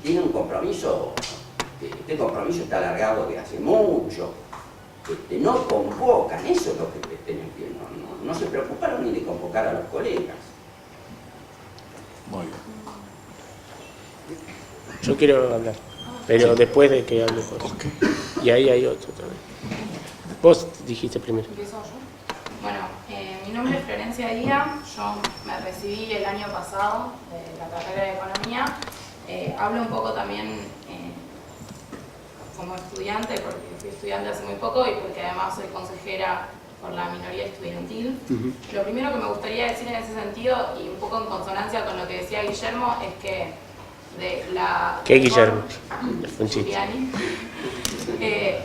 tienen un compromiso, este compromiso está alargado de hace mucho, no convocan, eso es lo que tienen que, no se preocuparon ni de convocar a los colegas. Muy bien. Yo quiero hablar, pero después de que hable Jorge. Y ahí hay otro también. Vos dijiste primero. ¿Empiezo yo? Bueno, mi nombre es Florencia Díaz, yo me recibí el año pasado de la carrera de Economía. Hablo un poco también como estudiante, porque fui estudiante hace muy poco y porque además soy consejera por la minoría estudiantil. Lo primero que me gustaría decir en ese sentido, y un poco en consonancia con lo que decía Guillermo, es que de la... ¿Qué Guillermo? Un chiste. Giuliani, que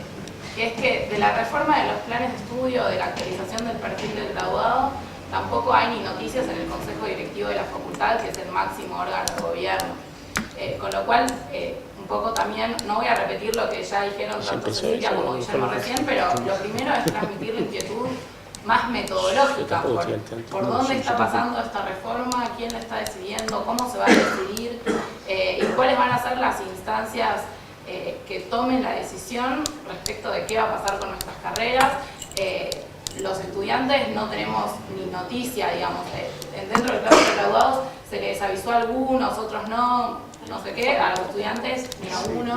es que de la reforma de los planes de estudio, de la actualización del perfil del graduado, tampoco hay ni noticias en el Consejo Directivo de la Facultad, que es el máximo órgano de gobierno. Con lo cual, un poco también, no voy a repetir lo que ya dijeron tanto Cecilia como Guillermo recién, pero lo primero es transmitir la inquietud más metodológica por dónde está pasando esta reforma, quién la está decidiendo, cómo se va a decidir y cuáles van a ser las instancias que tomen la decisión respecto de qué va a pasar con nuestras carreras. Los estudiantes no tenemos ni noticia, digamos, dentro del claustro de graduados se les avisó a algunos, otros no sé qué, a los estudiantes ni a uno.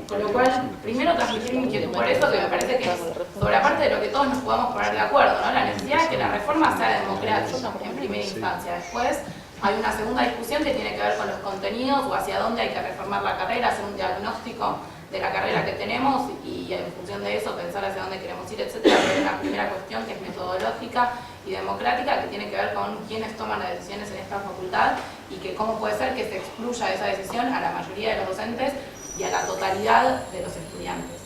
Con lo cual, primero transmitir mi inquietud por eso, que me parece que es sobre la parte de lo que todos nos podamos poner de acuerdo, ¿no? La necesidad de que la reforma sea democrática en primera instancia. Después hay una segunda discusión que tiene que ver con los contenidos o hacia dónde hay que reformar la carrera, hacer un diagnóstico de la carrera que tenemos y en función de eso pensar hacia dónde queremos ir, etc. Pero hay una primera cuestión que es metodológica y democrática, que tiene que ver con quiénes toman las decisiones en esta facultad y que cómo puede ser que se excluya esa decisión a la mayoría de los docentes y a la totalidad de los estudiantes.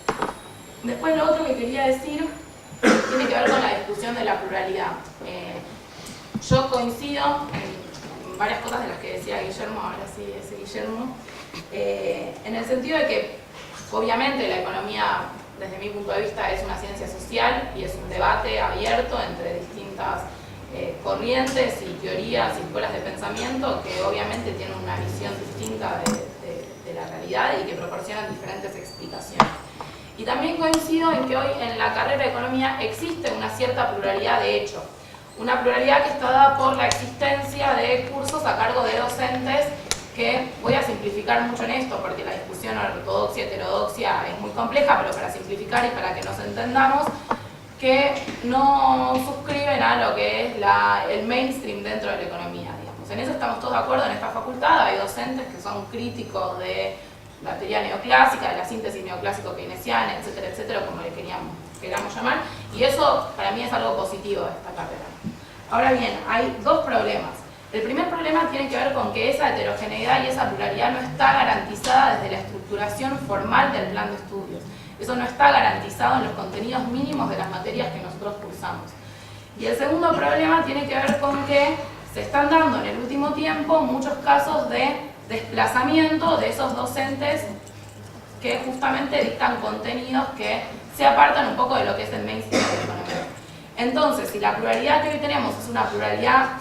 Después lo otro que quería decir tiene que ver con la discusión de la pluralidad. Yo coincido en varias cosas de las que decía Guillermo, ahora sí ese Guillermo, en el sentido de que obviamente la economía desde mi punto de vista es una ciencia social y es un debate abierto entre distintas corrientes y teorías y escuelas de pensamiento que obviamente tienen una visión distinta de la realidad y que proporcionan diferentes explicaciones. Y también coincido en que hoy en la carrera de Economía existe una cierta pluralidad de hecho. Una pluralidad que está dada por la existencia de cursos a cargo de docentes que, voy a simplificar mucho en esto porque la discusión ortodoxia-heterodoxia es muy compleja, pero para simplificar y para que nos entendamos, que no suscriben a lo que es el mainstream dentro de la economía, digamos. En eso estamos todos de acuerdo en esta facultad, hay docentes que son críticos de la teoría neoclásica, de la síntesis neoclásico-keynesiana, etcétera, etcétera, como le queramos llamar, y eso para mí es algo positivo de esta carrera. Ahora bien, hay dos problemas. El primer problema tiene que ver con que esa heterogeneidad y esa pluralidad no está garantizada desde la estructuración formal del plan de estudios. Eso no está garantizado en los contenidos mínimos de las materias que nosotros cursamos. Y el segundo problema tiene que ver con que se están dando en el último tiempo muchos casos de desplazamiento de esos docentes que justamente dictan contenidos que se apartan un poco de lo que es el mainstream de la economía. Entonces, si la pluralidad que hoy tenemos es una pluralidad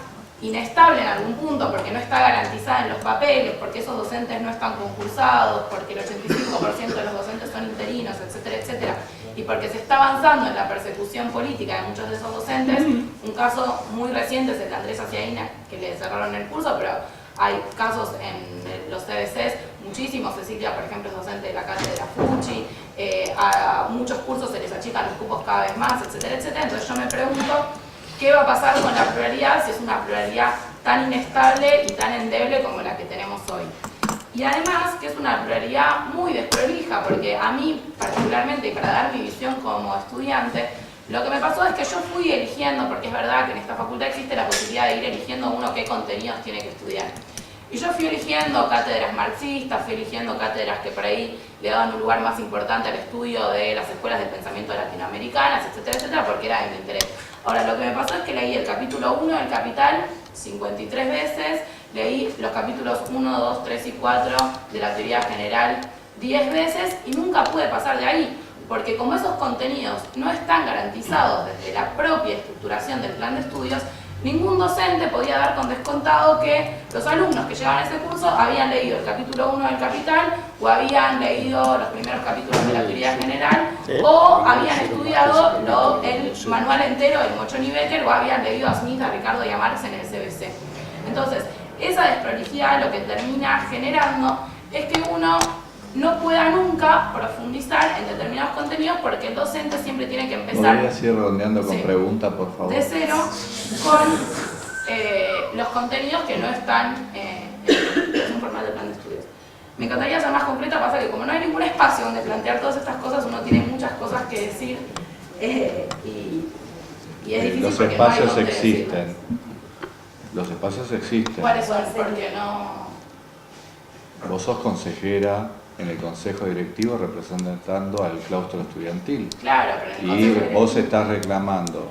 inestable en algún punto porque no está garantizada en los papeles, porque esos docentes no están concursados, porque el 85% de los docentes son interinos, etcétera, etcétera, y porque se está avanzando en la persecución política de muchos de esos docentes. Un caso muy reciente es el de Andrés Aciaína, que le cerraron el curso, pero hay casos en los CBCs, muchísimos. Cecilia, por ejemplo, es docente de la cátedra Fucci, a muchos cursos se les achican los cupos cada vez más, etcétera, etcétera. Entonces yo me pregunto, ¿qué va a pasar con la pluralidad si es una pluralidad tan inestable y tan endeble como la que tenemos hoy? Y además que es una pluralidad muy desprolija, porque a mí particularmente, y para dar mi visión como estudiante, lo que me pasó es que yo fui eligiendo, porque es verdad que en esta facultad existe la posibilidad de ir eligiendo uno qué contenidos tiene que estudiar. Y yo fui eligiendo cátedras marxistas, fui eligiendo cátedras que por ahí le daban un lugar más importante al estudio de las escuelas de pensamiento latinoamericanas, etcétera, etcétera, porque era de mi interés. Ahora, lo que me pasó es que leí el capítulo 1 del Capital 53 veces, leí los capítulos 1, 2, 3 y 4 de la teoría general 10 veces y nunca pude pasar de ahí, porque como esos contenidos no están garantizados desde la propia estructuración del plan de estudios, ningún docente podía dar con descontado que los alumnos que llevaban ese curso habían leído el capítulo 1 del Capital, o habían leído los primeros capítulos de la teoría general, o habían estudiado el manual entero de Mochoni Becker, o habían leído a Smith, a Ricardo y a Marx en el CBC. Entonces, esa desprolijidad lo que termina generando es que uno no pueda nunca profundizar en determinados contenidos, porque el docente siempre tiene que empezar... ¿Podría seguir redondeando con preguntas, por favor? De cero, con los contenidos que no están en un formato de plan de estudios. Me encantaría ser más concreta, pasa que como no hay ningún espacio donde plantear todas estas cosas, uno tiene muchas cosas que decir y es difícil. Los porque no hay espacios dónde existen. decirlo. Los espacios existen. ¿Cuáles son? Porque no... Vos sos consejera en el consejo directivo representando al claustro estudiantil. Claro, pero en el Y consejo directivo. vos estás reclamando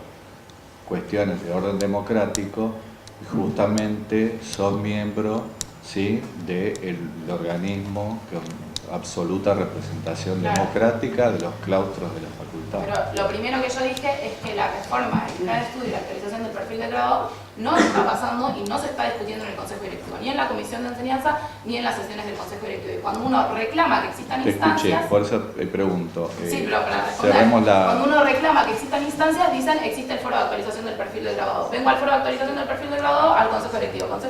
cuestiones de orden democrático y justamente sos miembro, ¿sí?, del organismo con absoluta representación democrática de los claustros de la facultad. Pero lo primero que yo dije es que la reforma del plan de estudio y la actualización del perfil de grado no está pasando y no se está discutiendo en el Consejo Directivo, ni en la Comisión de Enseñanza, ni en las sesiones del Consejo Directivo. Y cuando uno reclama que existan Te instancias... escuché, por eso pregunto. Sí, pero para responder, cerremos cuando uno reclama que existan instancias, dicen existe el foro de actualización del perfil de grado. Vengo al foro de actualización del perfil de grado, al Consejo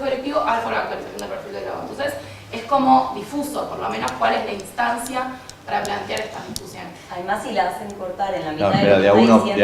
Directivo al foro de actualización del perfil de grado. Entonces, es como difuso, por lo menos, cuál es la instancia para plantear estas discusiones. Además, si la hacen cortar en la mitad No, espera, de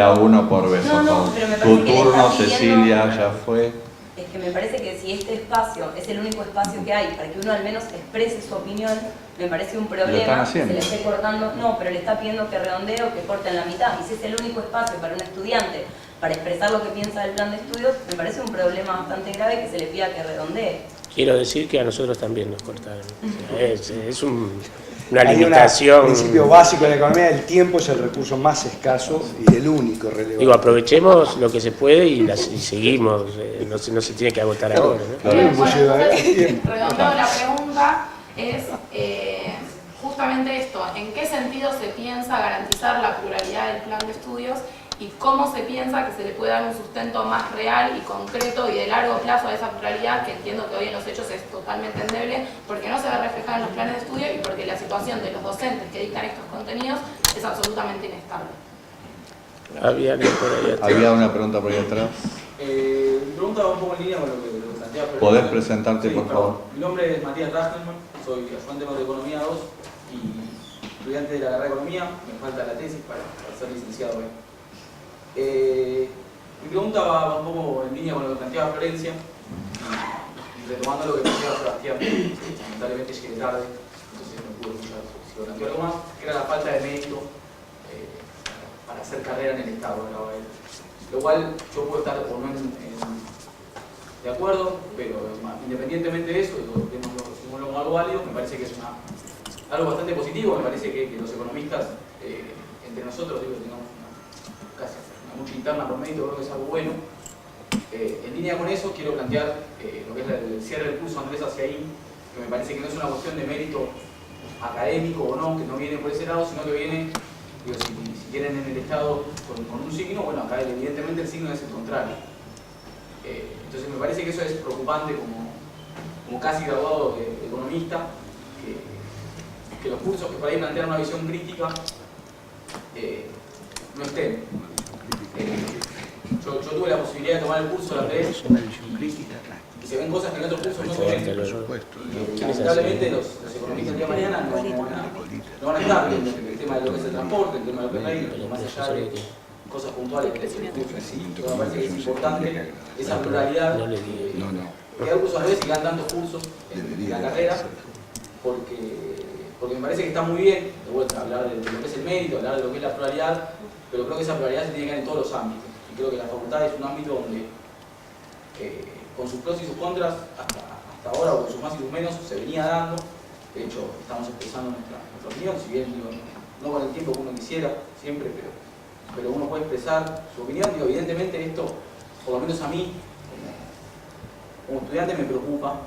a uno por vez, por favor. pero me Tu parece que le turno, están pidiendo- Cecilia, ya fue. Es que me parece que si este espacio es el único espacio que hay para que uno al menos exprese su opinión, me parece un Lo están problema que se haciendo. le esté cortando, no, pero le está pidiendo que redondee o que corte en la mitad. Y si es el único espacio para un estudiante para expresar lo que piensa del plan de estudios, me parece un problema bastante grave que se le pida que redondee. Quiero decir que a nosotros también nos cortaron. O sea, es una Hay limitación. un principio básico de la economía: el tiempo es el recurso más escaso y el único relevante. Digo, aprovechemos lo que se puede y seguimos. No se tiene que agotar ahora, ¿no? Bien, Pues bueno, lleva entonces, tiempo. redondeando la pregunta, es justamente esto: ¿en qué sentido se piensa garantizar la pluralidad del plan de estudios y cómo se piensa que se le puede dar un sustento más real y concreto y de largo plazo a esa pluralidad, que entiendo que hoy en los hechos es totalmente endeble porque no se ve reflejada en los planes de estudio y porque la situación de los docentes que dictan estos contenidos es absolutamente inestable? Había alguien por ahí atrás. Había una pregunta por ahí atrás. Mi pregunta va un poco en línea con lo que planteaba. ¿Podés presentarte, Sí, por favor? Mi nombre es Matías Rachtelman, soy ayudante de Economía 2 y estudiante de la carrera de Economía. Me falta la tesis para ser licenciado hoy. Mi pregunta va un poco en línea con lo que planteaba Florencia y retomando lo que planteaba Sebastián, lamentablemente llegué tarde, entonces no pude escuchar si lo planteó algo más, que era la falta de mérito para hacer carrera en el Estado, hablaba él. Lo cual yo puedo estar o no de acuerdo, pero independientemente de eso, démoslo como algo válido, me parece que es algo bastante positivo. Me parece que los economistas, entre nosotros, digo, tengamos casi una lucha interna por mérito, creo que es algo bueno. En línea con eso, quiero plantear lo que es el cierre del curso Andrés hacia ahí, que me parece que no es una cuestión de mérito académico o no, que no viene por ese lado, sino que viene, digo, si quieren en el Estado con un signo, bueno, acá evidentemente el signo es el contrario. Entonces me parece que eso es preocupante como casi graduado de economista, que los cursos que por ahí plantean una visión crítica no estén. Yo tuve la posibilidad de tomar el curso de la PRE y se ven cosas que en otros cursos no se ven. Lamentablemente los economistas del día de mañana no van a estar viendo el tema de lo que es el transporte, el tema de lo que es la vida, más allá de cosas puntuales que me parece que es importante esa pluralidad. Que hay cursos a veces y quedan tantos cursos en la carrera porque me parece que está muy bien, de vuelta, hablar de lo que es el mérito, hablar de lo que es la pluralidad, pero creo que esa pluralidad se tiene que dar en todos los ámbitos. Y creo que la facultad es un ámbito donde, con sus pros y sus contras, hasta ahora, o con sus más y sus menos, se venía dando. De hecho, estamos expresando nuestra opinión, si bien digo, no con el tiempo que uno quisiera, siempre, pero uno puede expresar su opinión. Digo, evidentemente esto, por lo menos a mí, como estudiante, me preocupa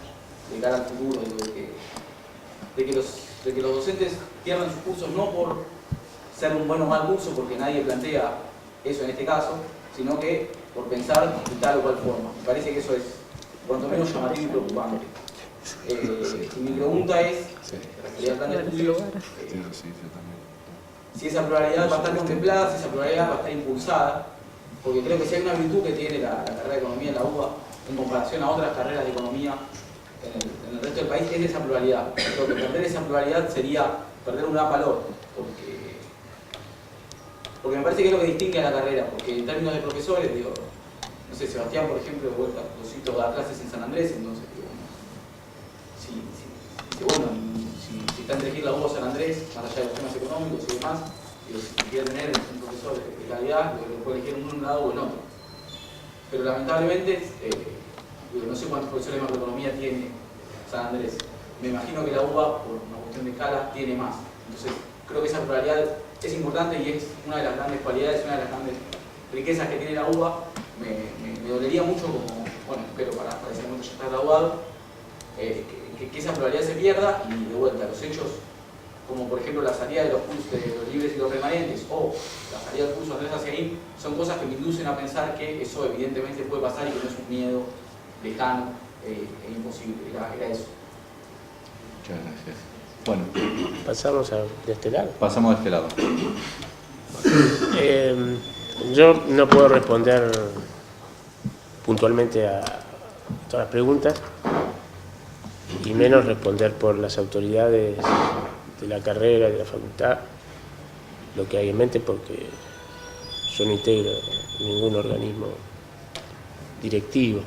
de cara al futuro, digo, de que los docentes pierdan sus cursos no por ser un buen o mal curso, porque nadie plantea eso en este caso, sino que por pensar de tal o cual forma. Me parece que eso es cuanto menos llamativo y preocupante. Y mi pregunta es, referida al plan de estudios, si esa pluralidad va a estar contemplada, si esa pluralidad va a estar impulsada, porque creo que si hay una virtud que tiene la carrera de Economía en la UBA, en comparación a otras carreras de Economía en el resto del país, es esa pluralidad. Creo que perder esa pluralidad sería perder un gran valor, porque me parece que es lo que distingue a la carrera, porque en términos de profesores, digo, no sé, Sebastián, por ejemplo, de vuelta, Rosito da clases en San Andrés, entonces, digo, si está entre elegir la UBA o San Andrés, más allá de los temas económicos y demás, digo, si quiere tener un profesor de calidad, lo puede elegir en un lado o en otro. Pero lamentablemente, digo, no sé cuántos profesores de macroeconomía tiene San Andrés. Me imagino que la UBA, por una cuestión de escala, tiene más. Entonces, creo que esa pluralidad es importante y es una de las grandes cualidades, una de las grandes riquezas que tiene la UBA. Me dolería mucho, como, bueno, espero para ese momento ya estar graduado, que esa pluralidad se pierda y de vuelta los hechos, como por ejemplo la salida de los cursos de los libres y los permanentes o la salida del curso Andrés hacia ahí, son cosas que me inducen a pensar que eso evidentemente puede pasar y que no es un miedo lejano e imposible, era eso. Muchas gracias. Bueno, Pasamos de este lado. pasamos de este lado. Yo no puedo responder puntualmente a todas las preguntas y menos responder por las autoridades de la carrera, de la facultad, lo que hay en mente, porque yo no integro ningún organismo directivo.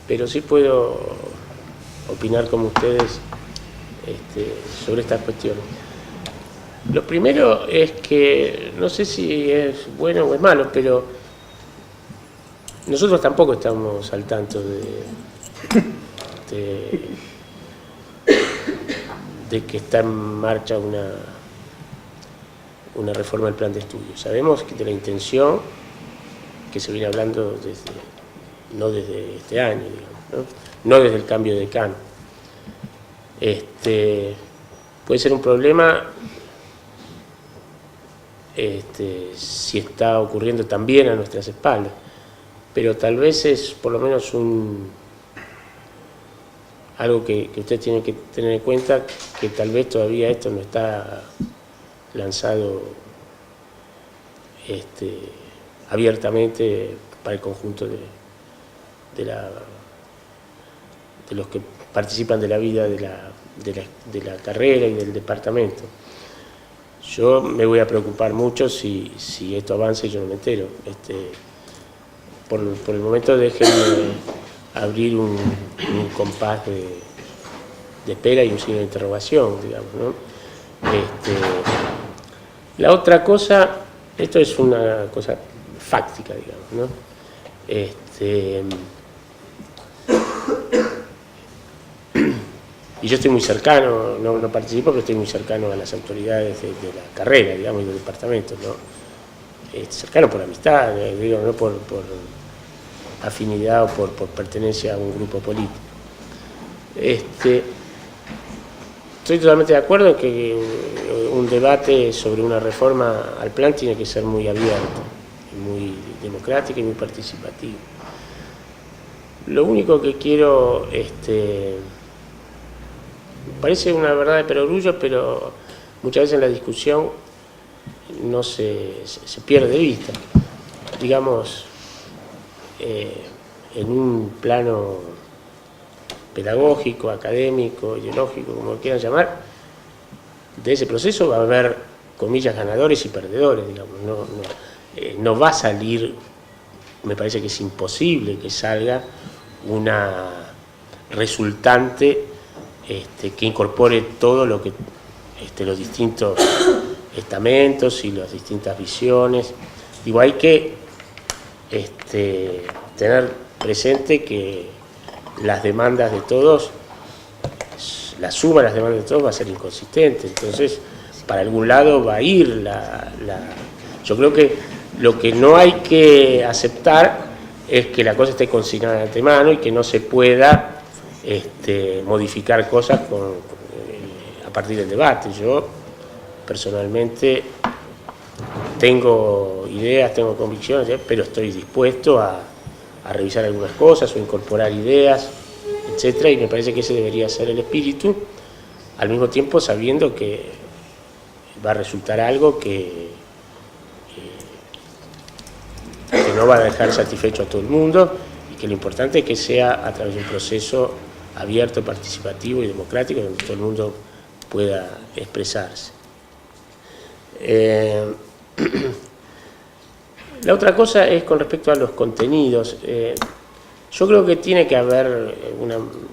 Pero sí puedo opinar como ustedes sobre estas cuestiones. Lo primero es que, no sé si es bueno o es malo, pero nosotros tampoco estamos al tanto de que está en marcha una reforma del plan de estudios. Sabemos que de la intención que se viene hablando no desde este año, digamos, no desde el cambio de decano. Puede ser un problema si está ocurriendo también a nuestras espaldas, pero tal vez es por lo menos algo que ustedes tienen que tener en cuenta, que tal vez todavía esto no está lanzado abiertamente para el conjunto de los que participan de la vida de la carrera y del departamento. Yo me voy a preocupar mucho si esto avanza y yo no me entero. Por el momento déjenme abrir un compás de espera y un signo de interrogación, digamos, ¿no? La otra cosa, esto es una cosa fáctica, digamos, ¿no? Y yo estoy muy cercano, no participo, pero estoy muy cercano a las autoridades de la carrera, digamos, y del departamento, ¿no? Cercano por amistad, digo, no por afinidad o por pertenencia a un grupo político. Estoy totalmente de acuerdo en que un debate sobre una reforma al plan tiene que ser muy abierto, muy democrático y muy participativo. Lo único que quiero, parece una verdad de perogrullo, pero muchas veces en la discusión no se pierde de vista. Digamos, en un plano pedagógico, académico, ideológico, como lo quieran llamar, de ese proceso va a haber, comillas, ganadores y perdedores, digamos. No va a salir, me parece que es imposible que salga una resultante que incorpore todo lo que los distintos estamentos y las distintas visiones. Digo, hay que tener presente que las demandas de todos, la suma de las demandas de todos va a ser inconsistente, entonces para algún lado va a ir yo creo que lo que no hay que aceptar es que la cosa esté consignada de antemano y que no se pueda modificar cosas a partir del debate. Yo personalmente tengo ideas, tengo convicciones, pero estoy dispuesto a revisar algunas cosas o incorporar ideas, etcétera, y me parece que ese debería ser el espíritu, al mismo tiempo sabiendo que va a resultar algo que no va a dejar satisfecho a todo el mundo, y que lo importante es que sea a través de un proceso abierto, participativo y democrático, donde todo el mundo pueda expresarse. La otra cosa es con respecto a los contenidos. Yo creo que tiene que haber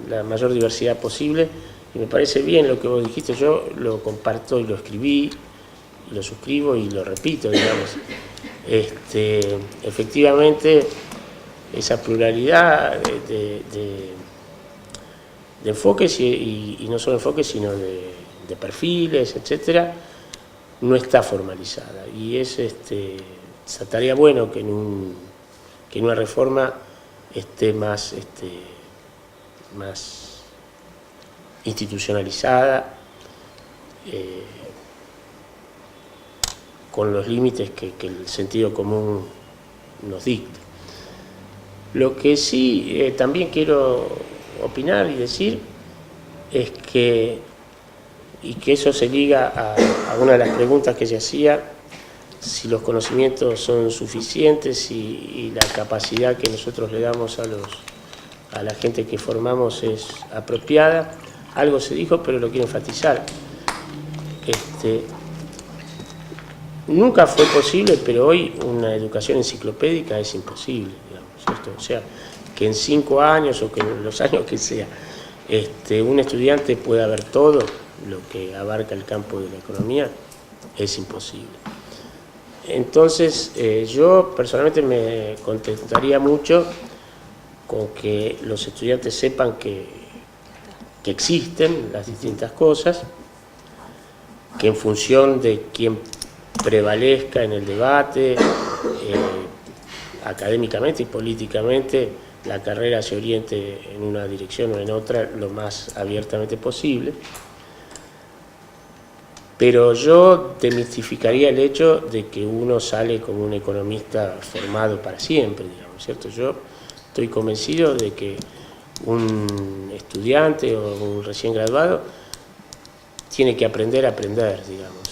la mayor diversidad posible, y me parece bien lo que vos dijiste. Yo lo comparto y lo escribí, y lo suscribo y lo repito, digamos. Efectivamente, esa pluralidad de enfoques, y no solo enfoques, sino de perfiles, etcétera, no está formalizada, y estaría bueno que en una reforma esté más institucionalizada, con los límites que el sentido común nos dicta. Lo que sí también quiero opinar y decir es que, y que eso se liga a una de las preguntas que se hacía, si los conocimientos son suficientes y la capacidad que nosotros le damos a la gente que formamos es apropiada. Algo se dijo, pero lo quiero enfatizar. Nunca fue posible, pero hoy una educación enciclopédica es imposible, digamos, ¿cierto? O sea, que en 5 años o que en los años que sea, un estudiante pueda ver todo lo que abarca el campo de la economía, es imposible. Entonces, yo personalmente me contentaría mucho con que los estudiantes sepan que existen las distintas cosas, que en función de quién prevalezca en el debate, académicamente y políticamente, la carrera se oriente en una dirección o en otra lo más abiertamente posible. Pero yo demistificaría el hecho de que uno sale como un economista formado para siempre, digamos, ¿cierto? Yo estoy convencido de que un estudiante o un recién graduado tiene que aprender a aprender, digamos,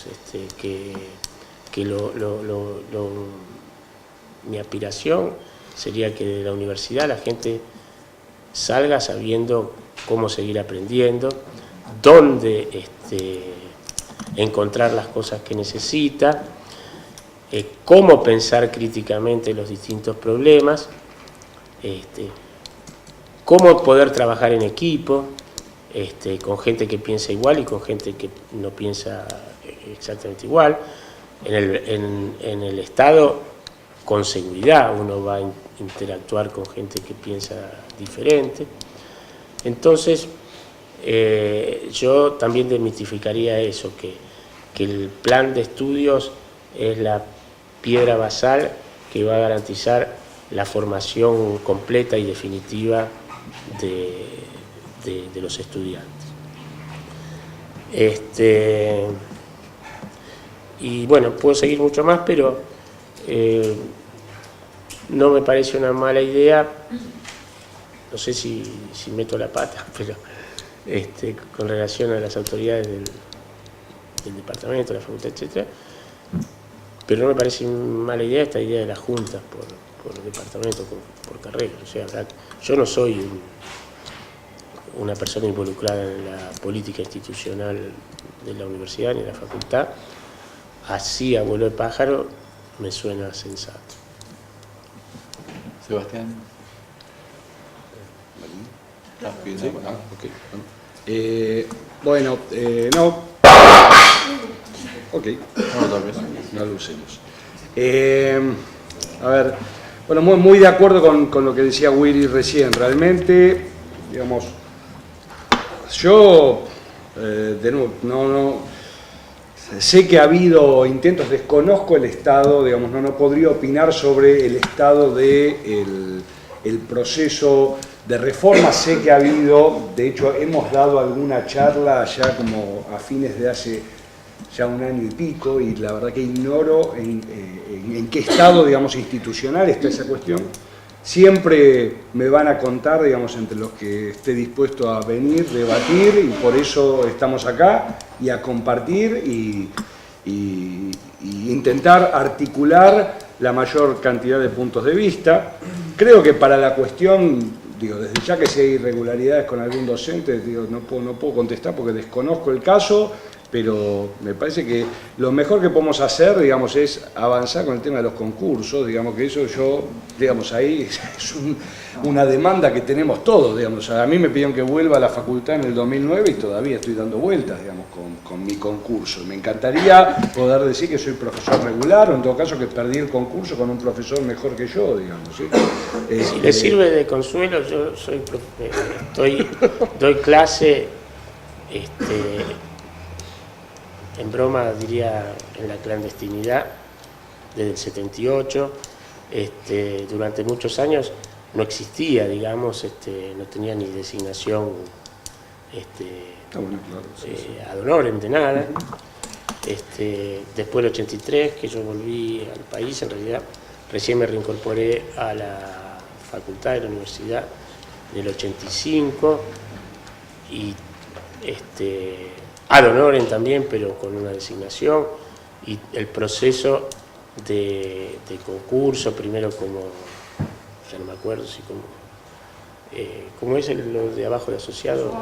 mi aspiración sería que de la universidad la gente salga sabiendo cómo seguir aprendiendo, dónde encontrar las cosas que necesita, cómo pensar críticamente los distintos problemas, cómo poder trabajar en equipo, con gente que piensa igual y con gente que no piensa exactamente igual. En el Estado, con seguridad, uno va a interactuar con gente que piensa diferente. Entonces, yo también desmitificaría eso, que el plan de estudios es la piedra basal que va a garantizar la formación completa y definitiva de los estudiantes. Y bueno, puedo seguir mucho más, pero no me parece una mala idea, no sé si meto la pata, pero con relación a las autoridades del departamento, de la facultad, etc. Pero no me parece mala idea esta idea de las juntas por departamento, por carrera. O sea, yo no soy una persona involucrada en la política institucional de la universidad ni de la facultad. Así, a vuelo de pájaro, me suena sensato. Sebastián. Bueno, no. Ok. No lo usemos. A ver, bueno, muy de acuerdo con lo que decía Willy recién. Realmente, digamos, yo, de nuevo, no sé que ha habido intentos, desconozco el estado, digamos, no podría opinar sobre el estado del proceso de reforma. Sé que ha habido, de hecho hemos dado alguna charla ya como a fines de hace ya 1 año y pico, y la verdad que ignoro en qué estado, digamos, institucional está esa cuestión. Siempre me van a contar, digamos, entre los que esté dispuesto a venir, debatir, y por eso estamos acá, y a compartir y intentar articular la mayor cantidad de puntos de vista. Creo que para la cuestión, digo, desde ya que si hay irregularidades con algún docente, digo, no puedo contestar porque desconozco el caso, pero me parece que lo mejor que podemos hacer, digamos, es avanzar con el tema de los concursos, digamos, que eso yo, digamos, ahí es una demanda que tenemos todos, digamos. A mí me pidieron que vuelva a la facultad en el 2009 y todavía estoy dando vueltas, digamos, con mi concurso. Me encantaría poder decir que soy profesor regular, o en todo caso que perdí el concurso con un profesor mejor que yo, digamos, ¿sí? Si le sirve de consuelo, yo doy clase, en broma diría en la clandestinidad, desde el 78, durante muchos años no existía, digamos, no tenía ni designación ad honorem de nada. Después del 83, que yo volví al país, en realidad recién me reincorporé a la facultad de la universidad en el 85, y ad honorem también, pero con una designación, y el proceso de concurso, primero como, ya no me acuerdo si como es lo de abajo de asociado,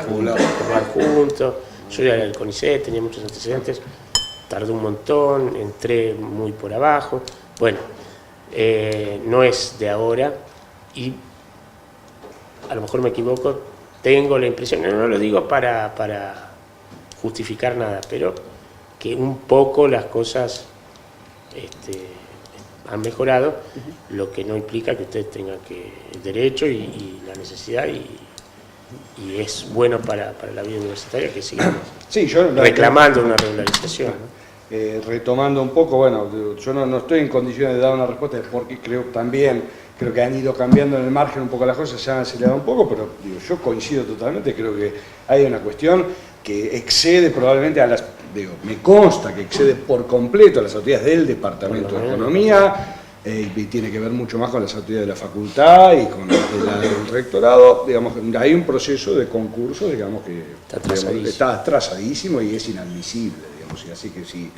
como adjunto. Yo era del CONICET, tenía muchos antecedentes, tardé un montón, entré muy por abajo. Bueno, no es de ahora, y a lo mejor me equivoco, tengo la impresión, no lo digo para justificar nada, pero que un poco las cosas han mejorado, lo que no implica que usted tenga el derecho y la necesidad, y es bueno para la vida universitaria que sigamos reclamando una regularización, ¿no? Retomando un poco, bueno, yo no estoy en condiciones de dar una respuesta porque creo que han ido cambiando en el margen un poco las cosas, se han acelerado un poco, pero digo, yo coincido totalmente, creo que hay una cuestión que excede probablemente me consta que excede por completo a las autoridades del Departamento de Economía, y tiene que ver mucho más con las autoridades de la facultad y con el rectorado. Digamos, hay un proceso de concurso, digamos, que está atrasadísimo y es inadmisible, digamos, y así que sí,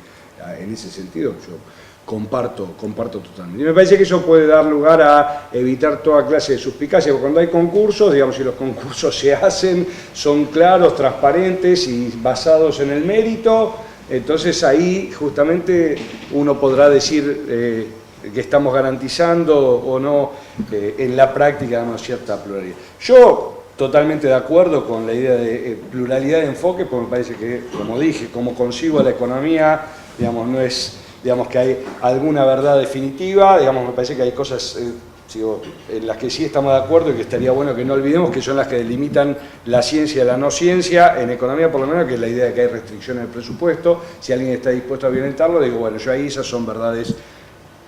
en ese sentido yo comparto totalmente. Y me parece que eso puede dar lugar a evitar toda clase de suspicacia, porque cuando hay concursos, digamos, si los concursos se hacen, son claros, transparentes y basados en el mérito, entonces ahí justamente uno podrá decir que estamos garantizando o no en la práctica una cierta pluralidad. Yo totalmente de acuerdo con la idea de pluralidad de enfoque, porque me parece que, como dije, como concibo la economía, digamos, no es, digamos, que hay alguna verdad definitiva, digamos, me parece que hay cosas en las que sí estamos de acuerdo y que estaría bueno que no olvidemos, que son las que delimitan la ciencia y la no ciencia, en economía por lo menos, que es la idea de que hay restricciones del presupuesto. Si alguien está dispuesto a violentarlo, digo, bueno, yo ahí esas son verdades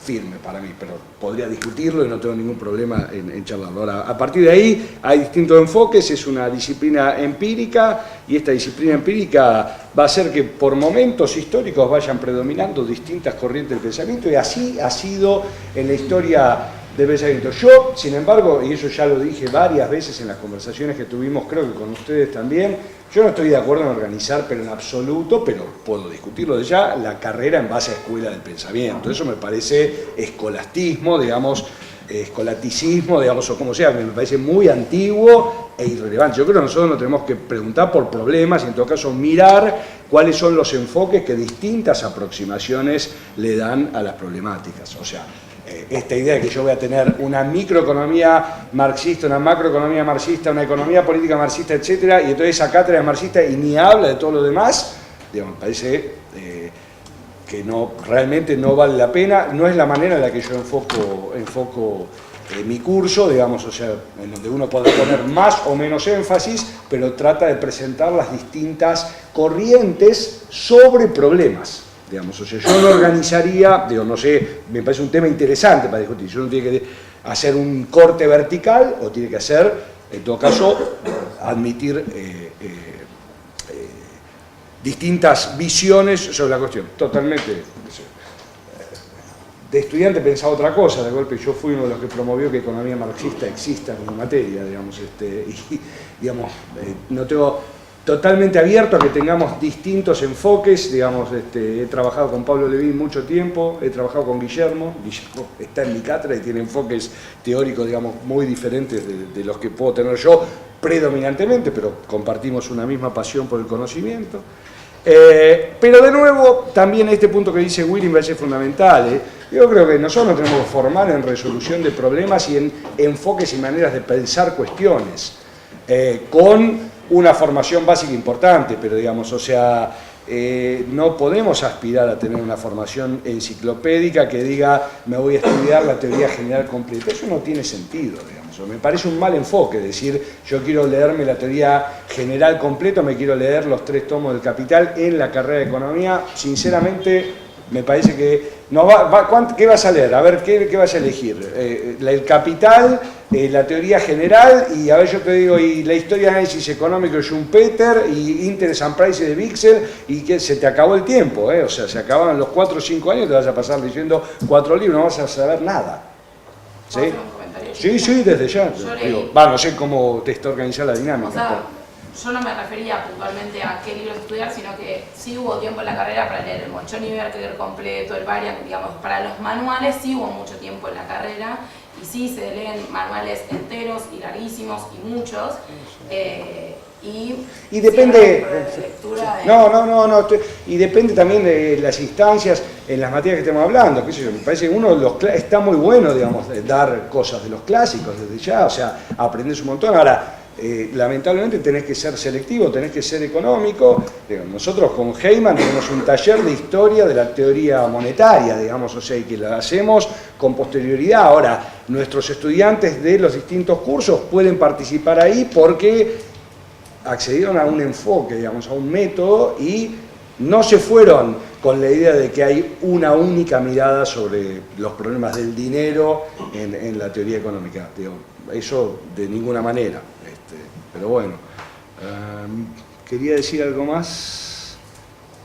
firme para mí, pero podría discutirlo y no tengo ningún problema en charlarlo. Ahora, a partir de ahí hay distintos enfoques, es una disciplina empírica, y esta disciplina empírica va a hacer que por momentos históricos vayan predominando distintas corrientes del pensamiento, y así ha sido en la historia del pensamiento. Yo, sin embargo, y eso ya lo dije varias veces en las conversaciones que tuvimos, creo que con ustedes también, yo no estoy de acuerdo en organizar, pero en absoluto, pero puedo discutirlo de ya, la carrera en base a escuela del pensamiento. Eso me parece escolastismo, digamos, escolaticismo, digamos, o como sea, me parece muy antiguo e irrelevante. Yo creo que nosotros nos tenemos que preguntar por problemas y en todo caso mirar cuáles son los enfoques que distintas aproximaciones le dan a las problemáticas. O sea, esta idea de que yo voy a tener una microeconomía marxista, una macroeconomía marxista, una economía política marxista, etcétera, y entonces esa cátedra es marxista y ni habla de todo lo demás, digamos, me parece que no, realmente no vale la pena, no es la manera en la que yo enfoco mi curso, digamos, o sea, en donde uno puede poner más o menos énfasis, pero trata de presentar las distintas corrientes sobre problemas. Digamos, o sea, yo no organizaría, digo, no sé, me parece un tema interesante para discutir, uno tiene que hacer un corte vertical o tiene que hacer, en todo caso, admitir distintas visiones sobre la cuestión. Totalmente. De estudiante pensaba otra cosa, de golpe yo fui uno de los que promovió que economía marxista exista como materia, digamos, y digamos, no tengo totalmente abierto a que tengamos distintos enfoques, digamos, he trabajado con Pablo Levín mucho tiempo, he trabajado con Guillermo está en mi cátedra y tiene enfoques teóricos, digamos, muy diferentes de los que puedo tener yo predominantemente, pero compartimos una misma pasión por el conocimiento. Pero de nuevo, también este punto que dice Willy me parece fundamental. Yo creo que nosotros nos tenemos que formar en resolución de problemas y en enfoques y maneras de pensar cuestiones, con una formación básica importante, pero digamos, o sea, no podemos aspirar a tener una formación enciclopédica que diga me voy a estudiar la teoría general completa. Eso no tiene sentido, digamos. Me parece un mal enfoque decir yo quiero leerme la teoría general completa, me quiero leer los 3 tomos del Capital en la carrera de Economía. Sinceramente, me parece que no ¿qué vas a leer? A ver, ¿qué vas a elegir? El Capital, la teoría general, y a ver, yo te digo, y la historia de análisis económico de Schumpeter, y Interest and Prices de Wiesel, y que se te acabó el tiempo, o sea, se acababan los 4 o 5 años, te vas a pasar leyendo 4 libros, no vas a saber nada. ¿Sí? Sí, desde ya. Digo, no sé cómo te está organizada la dinámica. O sea, yo no me refería puntualmente a qué libros estudiar, sino que sí hubo tiempo en la carrera para leer el Monchón y Berger completo, el Varian, digamos, para los manuales sí hubo mucho tiempo en la carrera y sí se leen manuales enteros y larguísimos y muchos. Y depende, y depende también de las instancias en las materias que estamos hablando, qué sé yo, me parece que está muy bueno, digamos, de dar cosas de los clásicos desde ya, o sea, aprendes un montón. Ahora, lamentablemente tenés que ser selectivo, tenés que ser económico. Nosotros con Heyman tenemos un taller de historia de la teoría monetaria, digamos, o sea, que lo hacemos con posterioridad. Ahora, nuestros estudiantes de los distintos cursos pueden participar ahí porque accedieron a un enfoque, digamos, a un método y no se fueron con la idea de que hay una única mirada sobre los problemas del dinero en la teoría económica. Digo, eso de ninguna manera. Pero bueno, ¿quería decir algo más?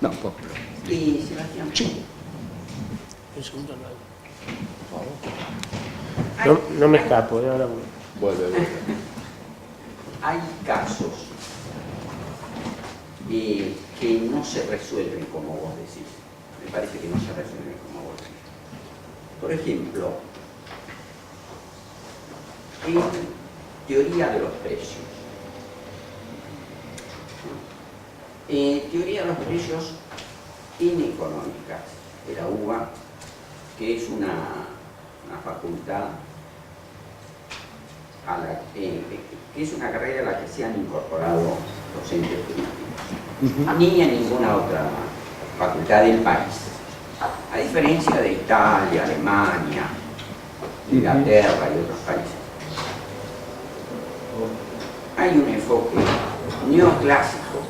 No, por favor. ¿Y Sebastián? Sí. Un segundo, no me escapo, ahora Vuelve. Hay casos que no se resuelven como vos decís. Me parece que no se resuelven como vos decís. Por ejemplo, en teoría de los precios. Teoría de los precios en económicas de la UBA, que es una facultad que es una carrera a la que se han incorporado docentes privados. A mí y a ninguna otra facultad del país. A diferencia de Italia, Alemania, Inglaterra y otros países. Hay un enfoque neoclásico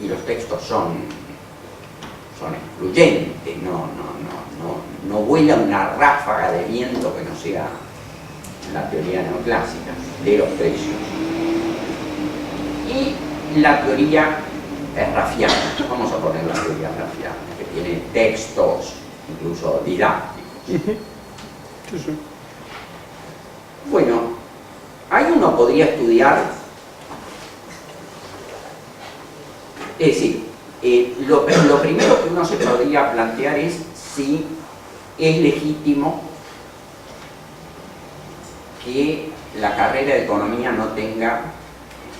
y los textos son excluyentes, no vuela una ráfaga de viento que no sea la teoría neoclásica de los precios. Y la teoría raffiana, vamos a poner la teoría raffiana, que tiene textos incluso didácticos. Bueno, ahí uno podría estudiar, es decir, lo primero que uno se podría plantear es si es legítimo que la carrera de economía no tenga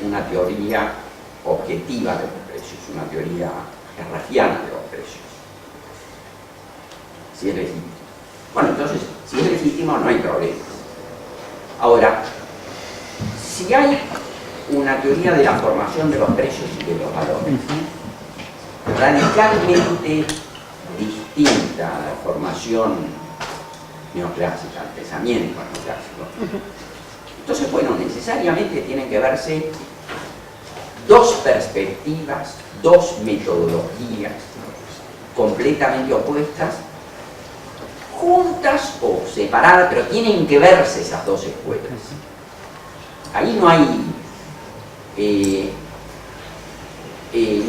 una teoría objetiva de los precios, una teoría raffiana de los precios. Si es legítimo. Bueno, entonces, si es legítimo no hay problema. Ahora, si hay una teoría de la formación de los precios y de los valores, radicalmente distinta a la formación neoclásica, al pensamiento neoclásico. Entonces, bueno, necesariamente tienen que verse dos perspectivas, dos metodologías completamente opuestas, juntas o separadas, pero tienen que verse esas dos escuelas. Ahí no hay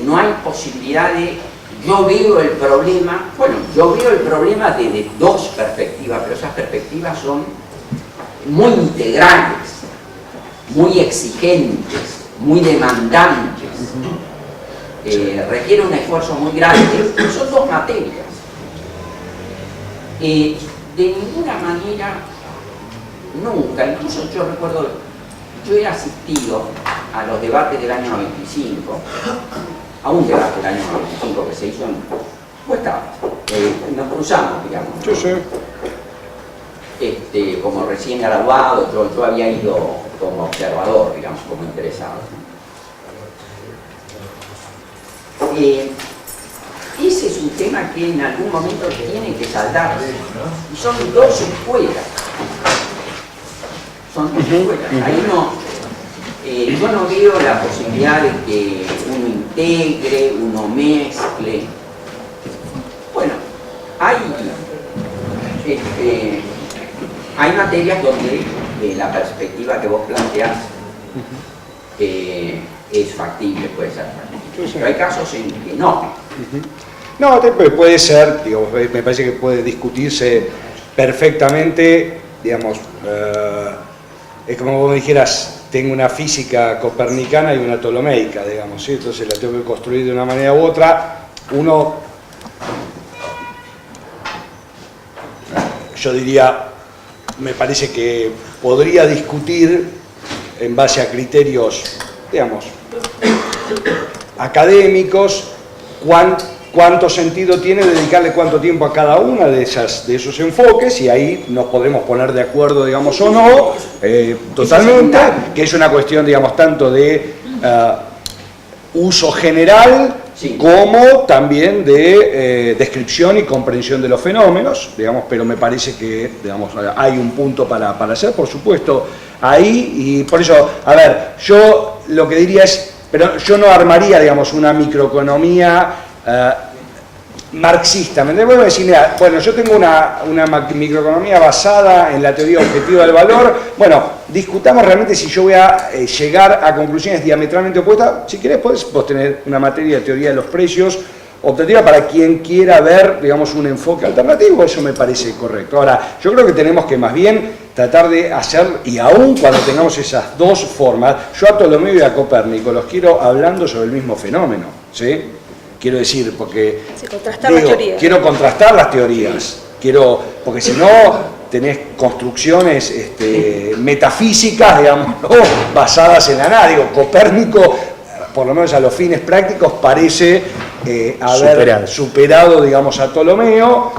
no hay posibilidad de... Yo veo el problema, bueno, yo veo el problema desde dos perspectivas, pero esas perspectivas son muy integrales, muy exigentes, muy demandantes. Requiere un esfuerzo muy grande, son dos materias. De ninguna manera, nunca, incluso yo recuerdo, yo he asistido a los debates del año 95, a un debate del año 95 que se hizo en... ¿Cómo estabas? Nos cruzamos, digamos. Sí, sí. Como recién graduado, yo había ido como observador, digamos, como interesado. Ese es un tema que en algún momento tiene que saldarse. Y son dos escuelas. Son dos escuelas. Ahí no... yo no veo la posibilidad de que uno integre, uno mezcle. Bueno, hay materias donde la perspectiva que vos planteás es factible, puede ser factible. Pero hay casos en que no. No, puede ser, digamos, me parece que puede discutirse perfectamente, digamos, es como vos me dijeras, tengo una física copernicana y una ptolomeica, digamos, ¿sí? Entonces la tengo que construir de una manera u otra. Uno, yo diría, me parece que podría discutir en base a criterios, digamos, académicos, cuánto sentido tiene dedicarle cuánto tiempo a cada una de esos enfoques, y ahí nos podremos poner de acuerdo, digamos, o no, totalmente, que es una cuestión, digamos, tanto de uso general, sí, como también de descripción y comprensión de los fenómenos, digamos, pero me parece que, digamos, hay un punto para hacer, por supuesto, ahí, y por eso, a ver, yo lo que diría es, pero yo no armaría, digamos, una microeconomía marxista. Me debo decir, mira, bueno, yo tengo una microeconomía basada en la teoría objetiva del valor. Bueno, discutamos realmente si yo voy a llegar a conclusiones diametralmente opuestas. Si querés, podés vos tener una materia de teoría de los precios optativa para quien quiera ver, digamos, un enfoque alternativo. Eso me parece correcto. Ahora, yo creo que tenemos que más bien tratar de hacer, y aún cuando tengamos esas dos formas, yo a Ptolomeo y a Copérnico los quiero hablando sobre el mismo fenómeno, ¿sí? Quiero decir, porque sí, contrastar las teorías. Quiero contrastar las teorías, porque si no tenés construcciones metafísicas, digamos, ¿no?, basadas en la nada. Digo, Copérnico, por lo menos a los fines prácticos, parece haber superado, digamos, a Ptolomeo.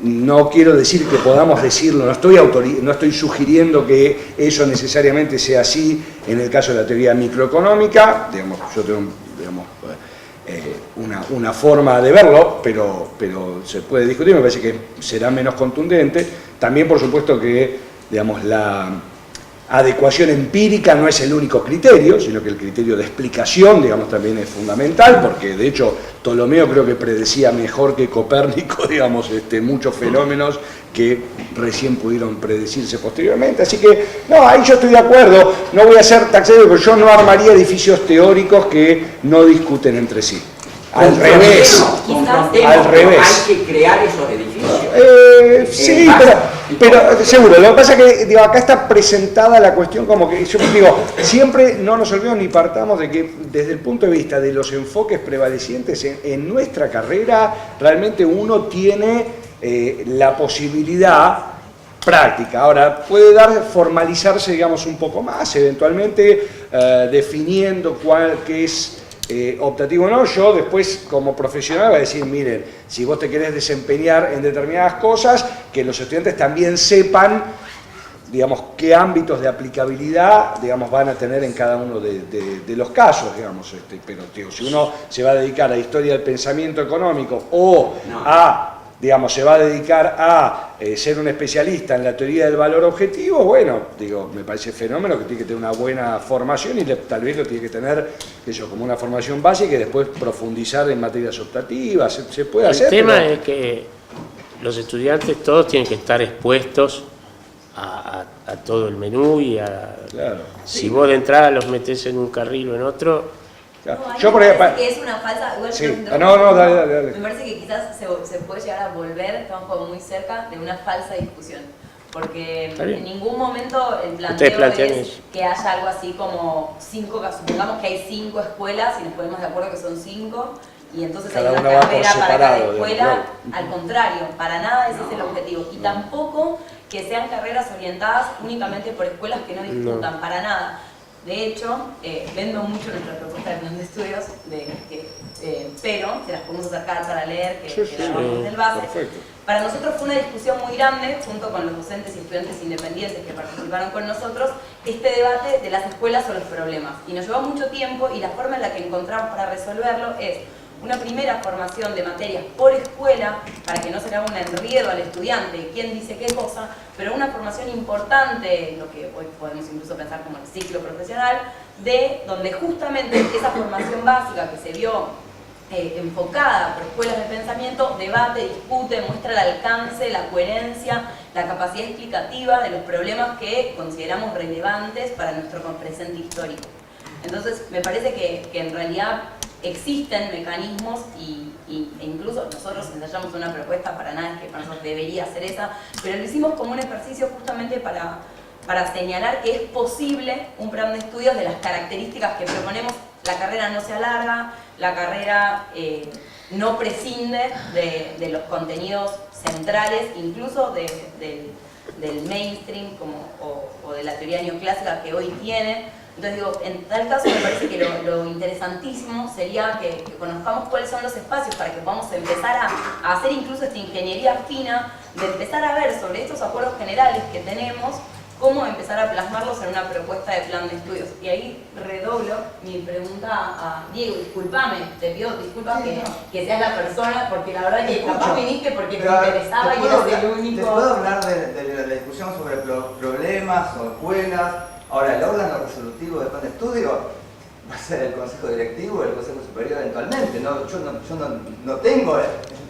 No quiero decir que podamos decirlo, no estoy sugiriendo que eso necesariamente sea así en el caso de la teoría microeconómica. Digamos, yo tengo, digamos, una forma de verlo, pero se puede discutir, me parece que será menos contundente. También, por supuesto, que, digamos, la adecuación empírica no es el único criterio, sino que el criterio de explicación, digamos, también es fundamental, porque de hecho Ptolomeo creo que predecía mejor que Copérnico, digamos, muchos fenómenos que recién pudieron predecirse posteriormente. Así que, no, ahí yo estoy de acuerdo, no voy a ser taxario, pero yo no armaría edificios teóricos que no discuten entre sí. Al revés. Al revés. Hay que crear esos edificios. Sí, pero seguro. Lo que pasa es que, digo, acá está presentada la cuestión como que, yo digo, siempre no nos olvidemos ni partamos de que desde el punto de vista de los enfoques prevalecientes en nuestra carrera, realmente uno tiene la posibilidad práctica. Ahora, puede formalizarse, digamos, un poco más, eventualmente definiendo qué es optativo o no. Yo después, como profesional, voy a decir, miren, si vos te querés desempeñar en determinadas cosas, que los estudiantes también sepan, digamos, qué ámbitos de aplicabilidad, digamos, van a tener en cada uno de los casos, digamos. Pero, tío, si uno se va a dedicar a historia del pensamiento económico o digamos, se va a dedicar a ser un especialista en la teoría del valor objetivo, bueno, digo, me parece fenómeno que tiene que tener una buena formación y tal vez lo tiene que tener, como una formación básica y después profundizar en materias optativas, se puede hacer. El tema es que los estudiantes todos tienen que estar expuestos a todo el menú y a... Claro. Si vos de entrada los metés en un carril o en otro, Claro. No, a mí Yo me por ahí- parece que es una falsa. Igual Sí. yo no- No, dale. Me parece que quizás se puede llegar a volver, estamos como muy cerca de una falsa discusión. Porque Está bien. en ningún momento el Ustedes planteo plantean es eso. que haya algo así como 5, supongamos que hay 5 escuelas y nos ponemos de acuerdo que son 5 y entonces Cada hay una una va por carrera para cada separado, escuela. digamos, Al contrario, para nada ese es el objetivo. Y tampoco que sean carreras orientadas únicamente por escuelas que no disputan, para nada. De hecho, vendo mucho nuestra propuesta de plan de estudios, pero se las podemos acercar para leer, que la armamos del base. Perfecto. Para nosotros fue una discusión muy grande, junto con los docentes y estudiantes independientes que participaron con nosotros, este debate de las escuelas o los problemas. Y nos llevó mucho tiempo y la forma en la que encontramos para resolverlo es una primera formación de materias por escuela, para que no se le haga un enredo al estudiante, quién dice qué cosa, pero una formación importante, lo que hoy podemos incluso pensar como el ciclo profesional, de donde justamente esa formación básica que se vio enfocada por escuelas de pensamiento, debate, discute, muestra el alcance, la coherencia, la capacidad explicativa de los problemas que consideramos relevantes para nuestro presente histórico. Entonces, me parece que en realidad existen mecanismos e incluso nosotros ensayamos una propuesta, para nada es que para nosotros debería ser esa, pero lo hicimos como un ejercicio justamente para señalar que es posible un plan de estudios de las características que proponemos. La carrera no se alarga, la carrera no prescinde de los contenidos centrales, incluso del mainstream o de la teoría neoclásica que hoy tiene. Entonces digo, en tal caso me parece que lo interesantísimo sería que conozcamos cuáles son los espacios para que podamos empezar a hacer incluso esta ingeniería fina, de empezar a ver sobre estos acuerdos generales que tenemos, cómo empezar a plasmarlos en una propuesta de plan de estudios. Y ahí redoblo mi pregunta a Diego, discúlpame, te pido disculpas que seas la persona, porque la verdad que capaz viniste porque te interesaba y eras el único. Te puedo hablar de la discusión sobre problemas o escuelas. Ahora, el órgano resolutivo del plan de estudio va a ser el Consejo Directivo, el Consejo Superior eventualmente. No, yo no tengo,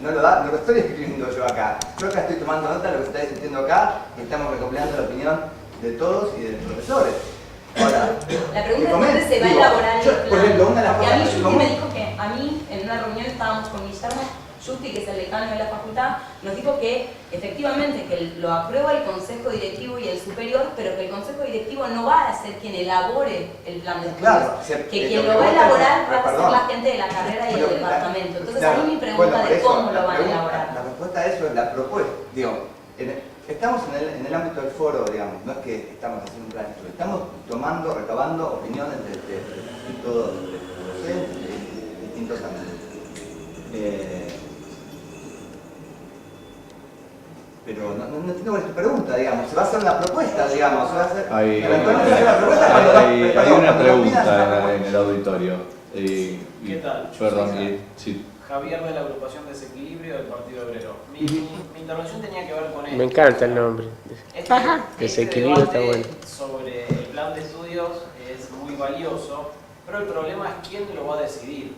no lo estoy escribiendo yo acá. Yo acá estoy tomando nota de lo que estáis diciendo acá y estamos recopilando la opinión de todos y de los profesores. Ahora, la pregunta es dónde se va a elaborar el plan. Por ejemplo, una de las porque a mí cosas Justi me dijo que a mí en una reunión estábamos con Guillermo, Justi, que es el decano de la facultad, nos dijo que efectivamente que lo aprueba el Consejo Directivo y el Superior, pero que el Consejo Directivo no va a ser quien elabore el plan de estudios. Claro, que quien lo va a elaborar va a ser la gente de la carrera y el departamento. Entonces a mí mi pregunta de cómo lo van a elaborar. La respuesta a eso es la propuesta. Digo, estamos en el ámbito del foro, digamos, no es que estamos haciendo un plan de estudio, estamos recabando opiniones de distintos docentes, de distintos ámbitos. Pero no entiendo cuál es tu pregunta, digamos. Se va a hacer una propuesta, digamos. Se va a hacer, Hay hay una pregunta en el auditorio. ¿Qué tal? Perdón, sí. Javier de la agrupación Desequilibrio del Partido Obrero. Mi intervención tenía que ver con esto. Me encanta el nombre. Desequilibrio está bueno. Sobre el plan de estudios es muy valioso, pero el problema es quién lo va a decidir.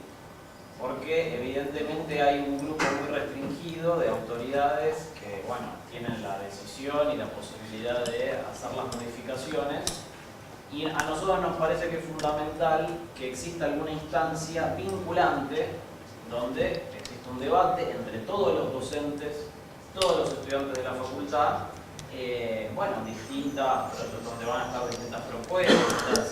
Porque evidentemente hay un grupo muy restringido de autoridades que, bueno, tienen la decisión y la posibilidad de hacer las modificaciones. Y a nosotros nos parece que es fundamental que exista alguna instancia vinculante donde existe un debate entre todos los docentes, todos los estudiantes de la facultad, bueno, donde van a estar distintas propuestas,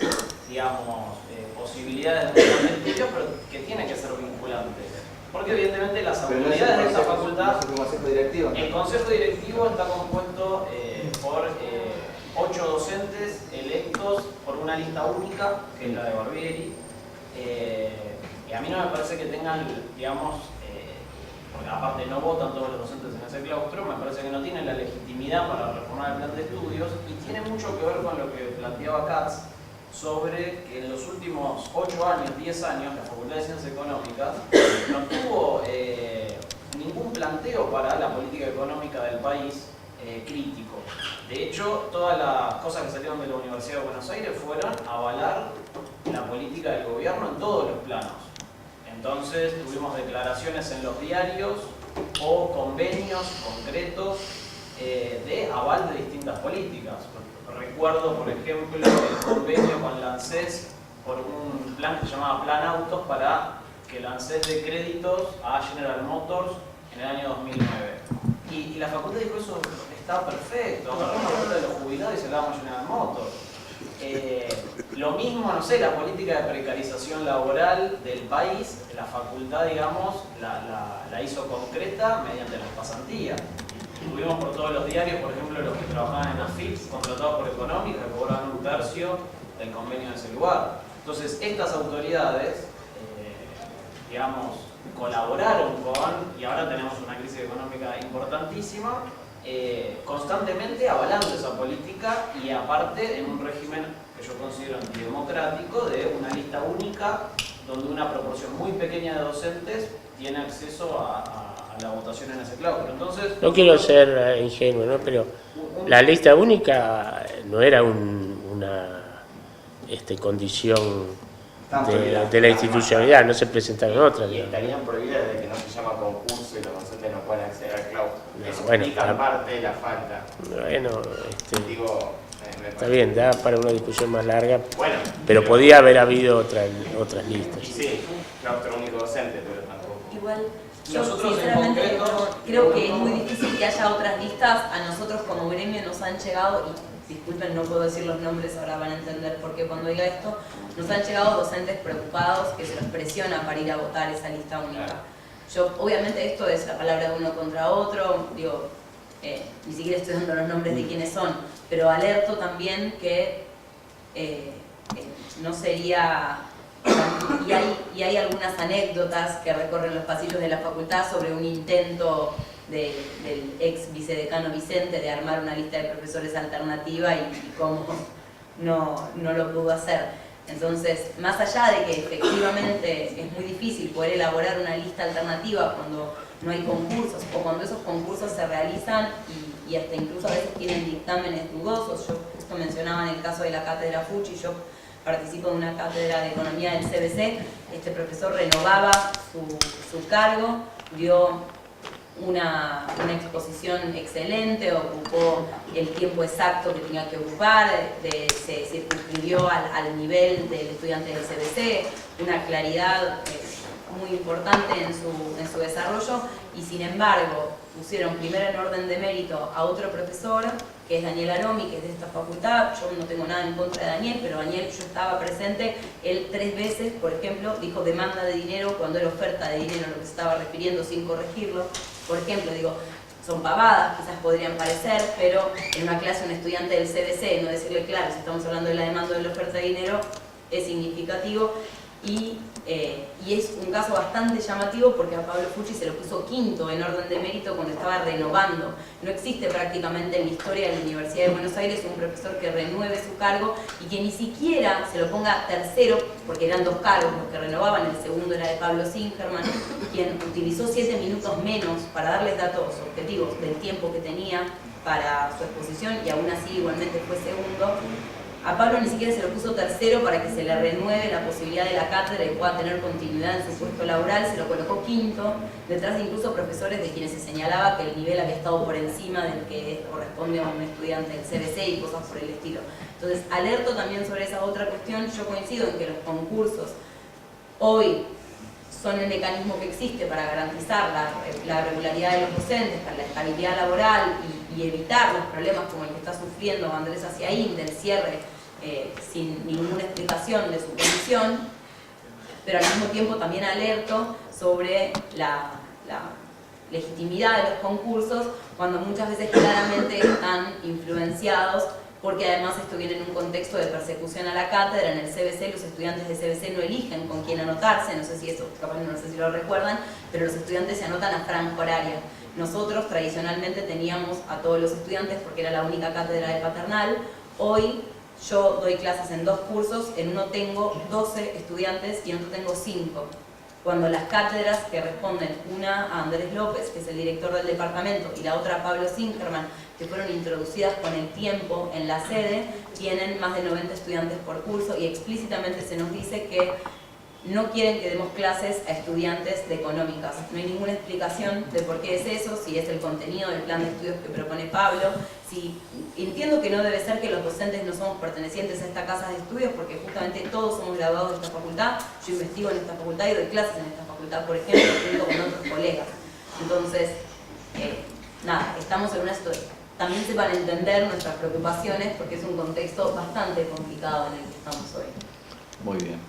digamos, posibilidades de estudio, pero que tienen que ser vinculantes. Porque evidentemente las autoridades de esta facultad, el consejo directivo está compuesto por 8 docentes electos por una lista única, que es la de Barbieri, y a mí no me parece que tengan, digamos, porque aparte no votan todos los docentes en ese claustro, me parece que no tienen la legitimidad para reformar el plan de estudios, y tiene mucho que ver con lo que planteaba Katz sobre que en los últimos 8 años, 10 años, la Facultad de Ciencias Económicas no tuvo ningún planteo para la política económica del país crítico. De hecho, todas las cosas que salieron de la Universidad de Buenos Aires fueron a avalar la política del gobierno en todos los planos. Entonces tuvimos declaraciones en los diarios o convenios concretos de aval de distintas políticas. Recuerdo, por ejemplo, el convenio con la ANSES por un plan que se llamaba Plan Autos para que lancés de créditos a General Motors en el año 2009. Y la facultad dijo, eso está perfecto, agarramos la plata de los jubilados y se la damos a General Motors. Lo mismo, no sé, la política de precarización laboral del país, la facultad, digamos, la hizo concreta mediante las pasantías. Tuvimos por todos los diarios, por ejemplo, los que trabajaban en AFIPS, contratados por Económica, que cobraban 1/3 del convenio de ese lugar. Entonces, estas autoridades, digamos, colaboraron con, y ahora tenemos una crisis económica importantísima, constantemente avalando esa política y aparte en un régimen que yo considero antidemocrático de una lista única donde una proporción muy pequeña de docentes tiene acceso a la votación en ese claustro. Entonces, no quiero ser ingenuo, ¿no? Pero la lista única no era una condición de la institucionalidad, no se presentaron otras. Y estarían prohibidas de que no se llama concurso y los docentes no pueden acceder al claustro. Eso Bueno, explica parte de la falta. Bueno, Digo, está bien, da para una discusión más larga, bueno, pero podía haber habido otras listas. Sí, claustro único docente, pero tampoco. Igual, yo nosotros sinceramente en concreto, creo que es muy difícil que haya otras listas. A nosotros como gremio nos han llegado, y disculpen, no puedo decir los nombres, ahora van a entender por qué cuando diga esto, nos han llegado docentes preocupados que se los presiona para ir a votar esa lista única. Yo, obviamente esto es la palabra de uno contra otro, digo, ni siquiera estoy dando los nombres de quiénes son, pero alerto también que no sería... Y hay algunas anécdotas que recorren los pasillos de la facultad sobre un intento del ex vicedecano Vicente de armar una lista de profesores alternativa y cómo no lo pudo hacer. Entonces, más allá de que efectivamente es muy difícil poder elaborar una lista alternativa cuando no hay concursos o cuando esos concursos se realizan y hasta incluso a veces tienen dictámenes dudosos. Yo justo mencionaba en el caso de la cátedra Fucci, yo participo de una cátedra de economía del CBC, este profesor renovaba su cargo, dio una exposición excelente, ocupó el tiempo exacto que tenía que ocupar, se circunscribió al nivel del estudiante del CBC, una claridad muy importante en su desarrollo, y sin embargo pusieron primero en orden de mérito a otro profesor, que es Daniel Aromi, que es de esta facultad. Yo no tengo nada en contra de Daniel, pero Daniel, yo estaba presente, él 3 veces, por ejemplo, dijo demanda de dinero cuando era oferta de dinero, a lo que se estaba refiriendo sin corregirlo. Por ejemplo, digo, son pavadas, quizás podrían parecer, pero en una clase un estudiante del CBC, no decirle claro, si estamos hablando de la demanda o de la oferta de dinero, es significativo. Y es un caso bastante llamativo porque a Pablo Fucci se lo puso 5º en orden de mérito cuando estaba renovando. No existe prácticamente en la historia de la Universidad de Buenos Aires un profesor que renueve su cargo y que ni siquiera se lo ponga 3º, porque eran 2 cargos los que renovaban, el segundo era de Pablo Singerman, quien utilizó 7 minutos menos para darles datos objetivos del tiempo que tenía para su exposición y aún así igualmente fue segundo. A Pablo ni siquiera se lo puso 3º para que se le renueve la posibilidad de la cátedra y pueda tener continuidad en su puesto laboral, se lo colocó 5º, detrás de incluso profesores de quienes se señalaba que el nivel había estado por encima del que corresponde a un estudiante del CBC y cosas por el estilo. Entonces, alerto también sobre esa otra cuestión. Yo coincido en que los concursos hoy son el mecanismo que existe para garantizar la regularidad de los docentes, para la estabilidad laboral y evitar los problemas como el que está sufriendo Andrés Aciaín del cierre sin ninguna explicación de su condición, pero al mismo tiempo también alerto sobre la legitimidad de los concursos cuando muchas veces claramente están influenciados, porque además esto viene en un contexto de persecución a la cátedra. En el CBC los estudiantes de CBC no eligen con quién anotarse, no sé si eso, capaz no sé si lo recuerdan, pero los estudiantes se anotan a franja horaria. Nosotros tradicionalmente teníamos a todos los estudiantes porque era la única cátedra de Paternal. Hoy yo doy clases en 2 cursos, en uno tengo 12 estudiantes y en otro tengo 5. Cuando las cátedras que responden, una a Andrés López, que es el director del departamento, y la otra a Pablo Singerman, que fueron introducidas con el tiempo en la sede, tienen más de 90 estudiantes por curso y explícitamente se nos dice que no quieren que demos clases a estudiantes de económicas. No hay ninguna explicación de por qué es eso, si es el contenido del plan de estudios que propone Pablo. Entiendo que no debe ser que los docentes no somos pertenecientes a esta casa de estudios, porque justamente todos somos graduados de esta facultad. Yo investigo en esta facultad y doy clases en esta facultad, por ejemplo, junto con otros colegas. Entonces, nada, estamos en una situación. También sepan entender nuestras preocupaciones, porque es un contexto bastante complicado en el que estamos hoy. Muy bien.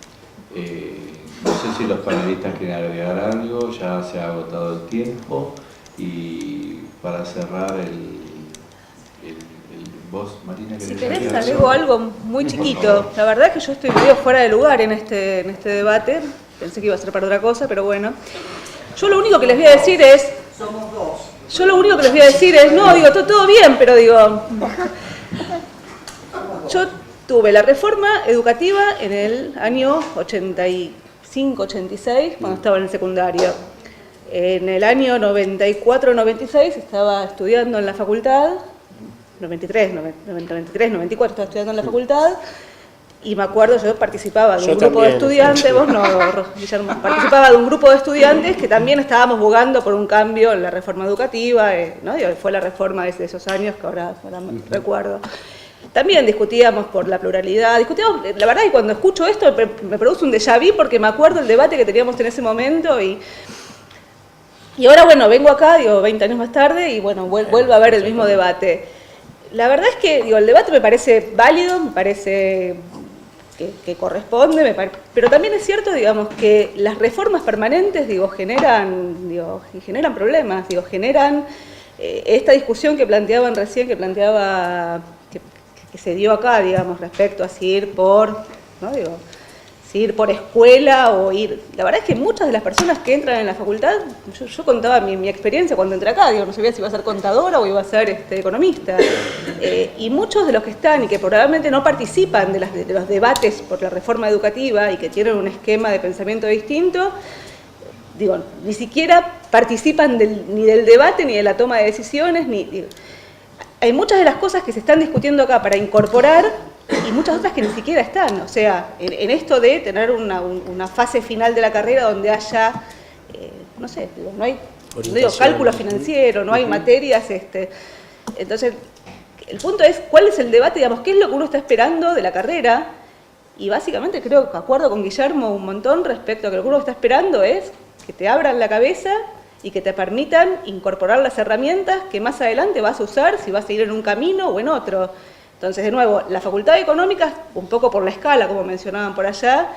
No sé si los panelistas quieren agregar algo, ya se ha agotado el tiempo, y para cerrar vos, Marina, si querés agrego algo muy chiquito. La verdad es que yo estoy medio fuera de lugar en este debate, pensé que iba a ser para otra cosa, pero bueno. Yo lo único que les voy a decir es... Somos dos. Yo lo único que les voy a decir es, no, digo, todo bien, pero digo... Yo tuve la reforma educativa en el año 85-86, cuando estaba en el secundario. En el año 94-96 estaba estudiando en la facultad, 93-94 estaba estudiando en la facultad, y me acuerdo, yo participaba de un grupo de estudiantes, vos no, Guillermo, participaba de un grupo de estudiantes que también estábamos jugando por un cambio en la reforma educativa, ¿no? Fue la reforma de esos años que ahora me recuerdo. También discutíamos por la pluralidad, discutíamos, la verdad que cuando escucho esto me produce un déjà vu porque me acuerdo el debate que teníamos en ese momento y ahora, bueno, vengo acá, digo, 20 años más tarde y bueno, vuelvo a ver el mismo debate. La verdad es que, digo, el debate me parece válido, me parece que corresponde, pero también es cierto, digamos, que las reformas permanentes, digo, generan problemas, digo, generan esta discusión que planteaban recién, que se dio acá, digamos, respecto a si ir por, ¿no? Digo, si ir por escuela o ir... La verdad es que muchas de las personas que entran en la facultad, yo contaba mi experiencia cuando entré acá, digo, no sabía si iba a ser contadora o iba a ser economista, y muchos de los que están y que probablemente no participan de los debates por la reforma educativa y que tienen un esquema de pensamiento distinto, digo, ni siquiera participan ni del debate ni de la toma de decisiones, digo, hay muchas de las cosas que se están discutiendo acá para incorporar y muchas otras que ni siquiera están. O sea, en esto de tener una fase final de la carrera donde haya, no sé, no hay cálculo financiero, no hay materias. Entonces, el punto es, ¿cuál es el debate? Digamos, ¿qué es lo que uno está esperando de la carrera? Y básicamente creo que acuerdo con Guillermo un montón respecto a que lo que uno está esperando es que te abran la cabeza y que te permitan incorporar las herramientas que más adelante vas a usar si vas a ir en un camino o en otro. Entonces, de nuevo, la Facultad de Económicas, un poco por la escala, como mencionaban por allá,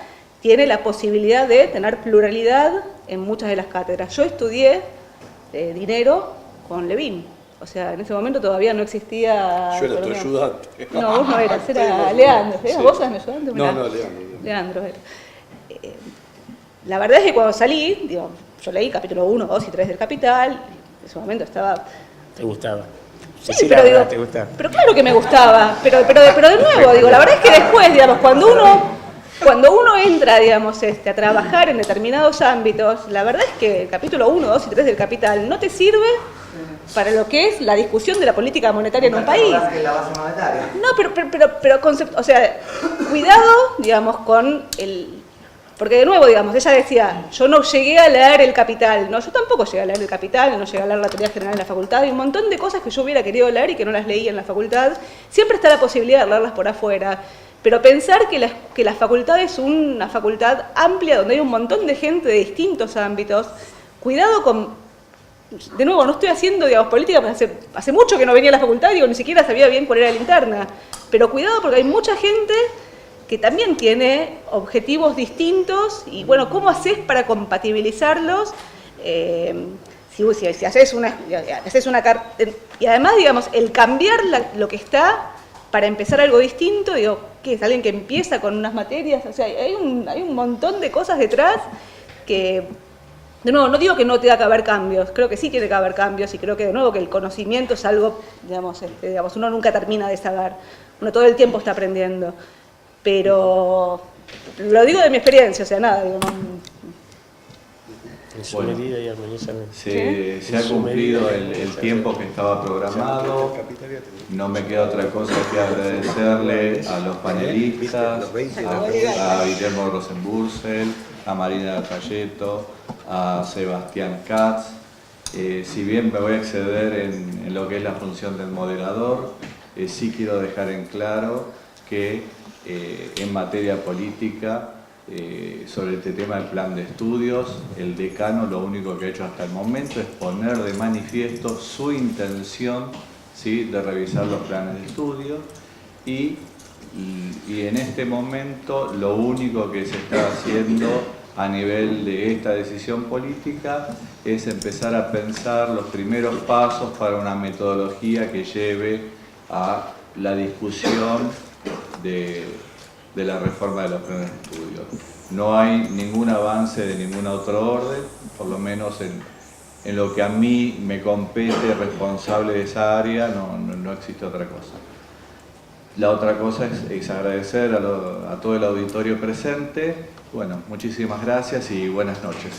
tiene la posibilidad de tener pluralidad en muchas de las cátedras. Yo estudié dinero con Levin, o sea, en ese momento todavía no existía... Yo era tu ayudante. No, vos no eras, era Leandro. ¿Eras vos mi ayudante? No, Leandro. Leandro era. La verdad es que cuando salí, digo, yo leí capítulo 1, 2 y 3 del Capital, en ese momento estaba... ¿Te gustaba? Sí, pero digo, ¿te gustaba? Pero claro que me gustaba, pero de nuevo, digo, la verdad es que después, digamos, cuando uno entra, digamos, a trabajar en determinados ámbitos, la verdad es que el capítulo 1, 2 y 3 del Capital no te sirve para lo que es la discusión de la política monetaria en un país. Que la base monetaria. No, pero o sea, cuidado, digamos, con el... Porque de nuevo, digamos, ella decía, yo no llegué a leer el Capital. No, yo tampoco llegué a leer el Capital, no llegué a leer la teoría general en la facultad. Hay un montón de cosas que yo hubiera querido leer y que no las leí en la facultad. Siempre está la posibilidad de leerlas por afuera. Pero pensar que la facultad es una facultad amplia donde hay un montón de gente de distintos ámbitos, cuidado con... De nuevo, no estoy haciendo, digamos, política, porque hace mucho que no venía a la facultad, digo, ni siquiera sabía bien cuál era la interna. Pero cuidado porque hay mucha gente que también tiene objetivos distintos y, bueno, ¿cómo haces para compatibilizarlos? Si haces una y además, digamos, el cambiar lo que está para empezar algo distinto, digo, ¿qué es? ¿Alguien que empieza con unas materias? O sea, hay un montón de cosas detrás que, de nuevo, no digo que no tenga que haber cambios, creo que sí tiene que haber cambios y creo que, de nuevo, que el conocimiento es algo, digamos, uno nunca termina de saber, uno todo el tiempo está aprendiendo. Pero lo digo de mi experiencia, o sea, nada, digo, no. En su Bueno, medida y armoniosamente. se ha cumplido el tiempo que estaba programado. No me queda otra cosa que agradecerle a los panelistas, a Guillermo Rosenbursel, a Marina Lafayette, a Sebastián Katz. Si bien me voy a exceder en lo que es la función del moderador, sí quiero dejar en claro que en materia política, sobre este tema del plan de estudios, el decano lo único que ha hecho hasta el momento es poner de manifiesto su intención, ¿sí?, de revisar los planes de estudio y en este momento lo único que se está haciendo a nivel de esta decisión política es empezar a pensar los primeros pasos para una metodología que lleve a la discusión de la reforma de los planes de estudio. No hay ningún avance de ningún otro orden, por lo menos en lo que a mí me compete responsable de esa área, no existe otra cosa. La otra cosa es agradecer a todo el auditorio presente. Bueno, muchísimas gracias y buenas noches.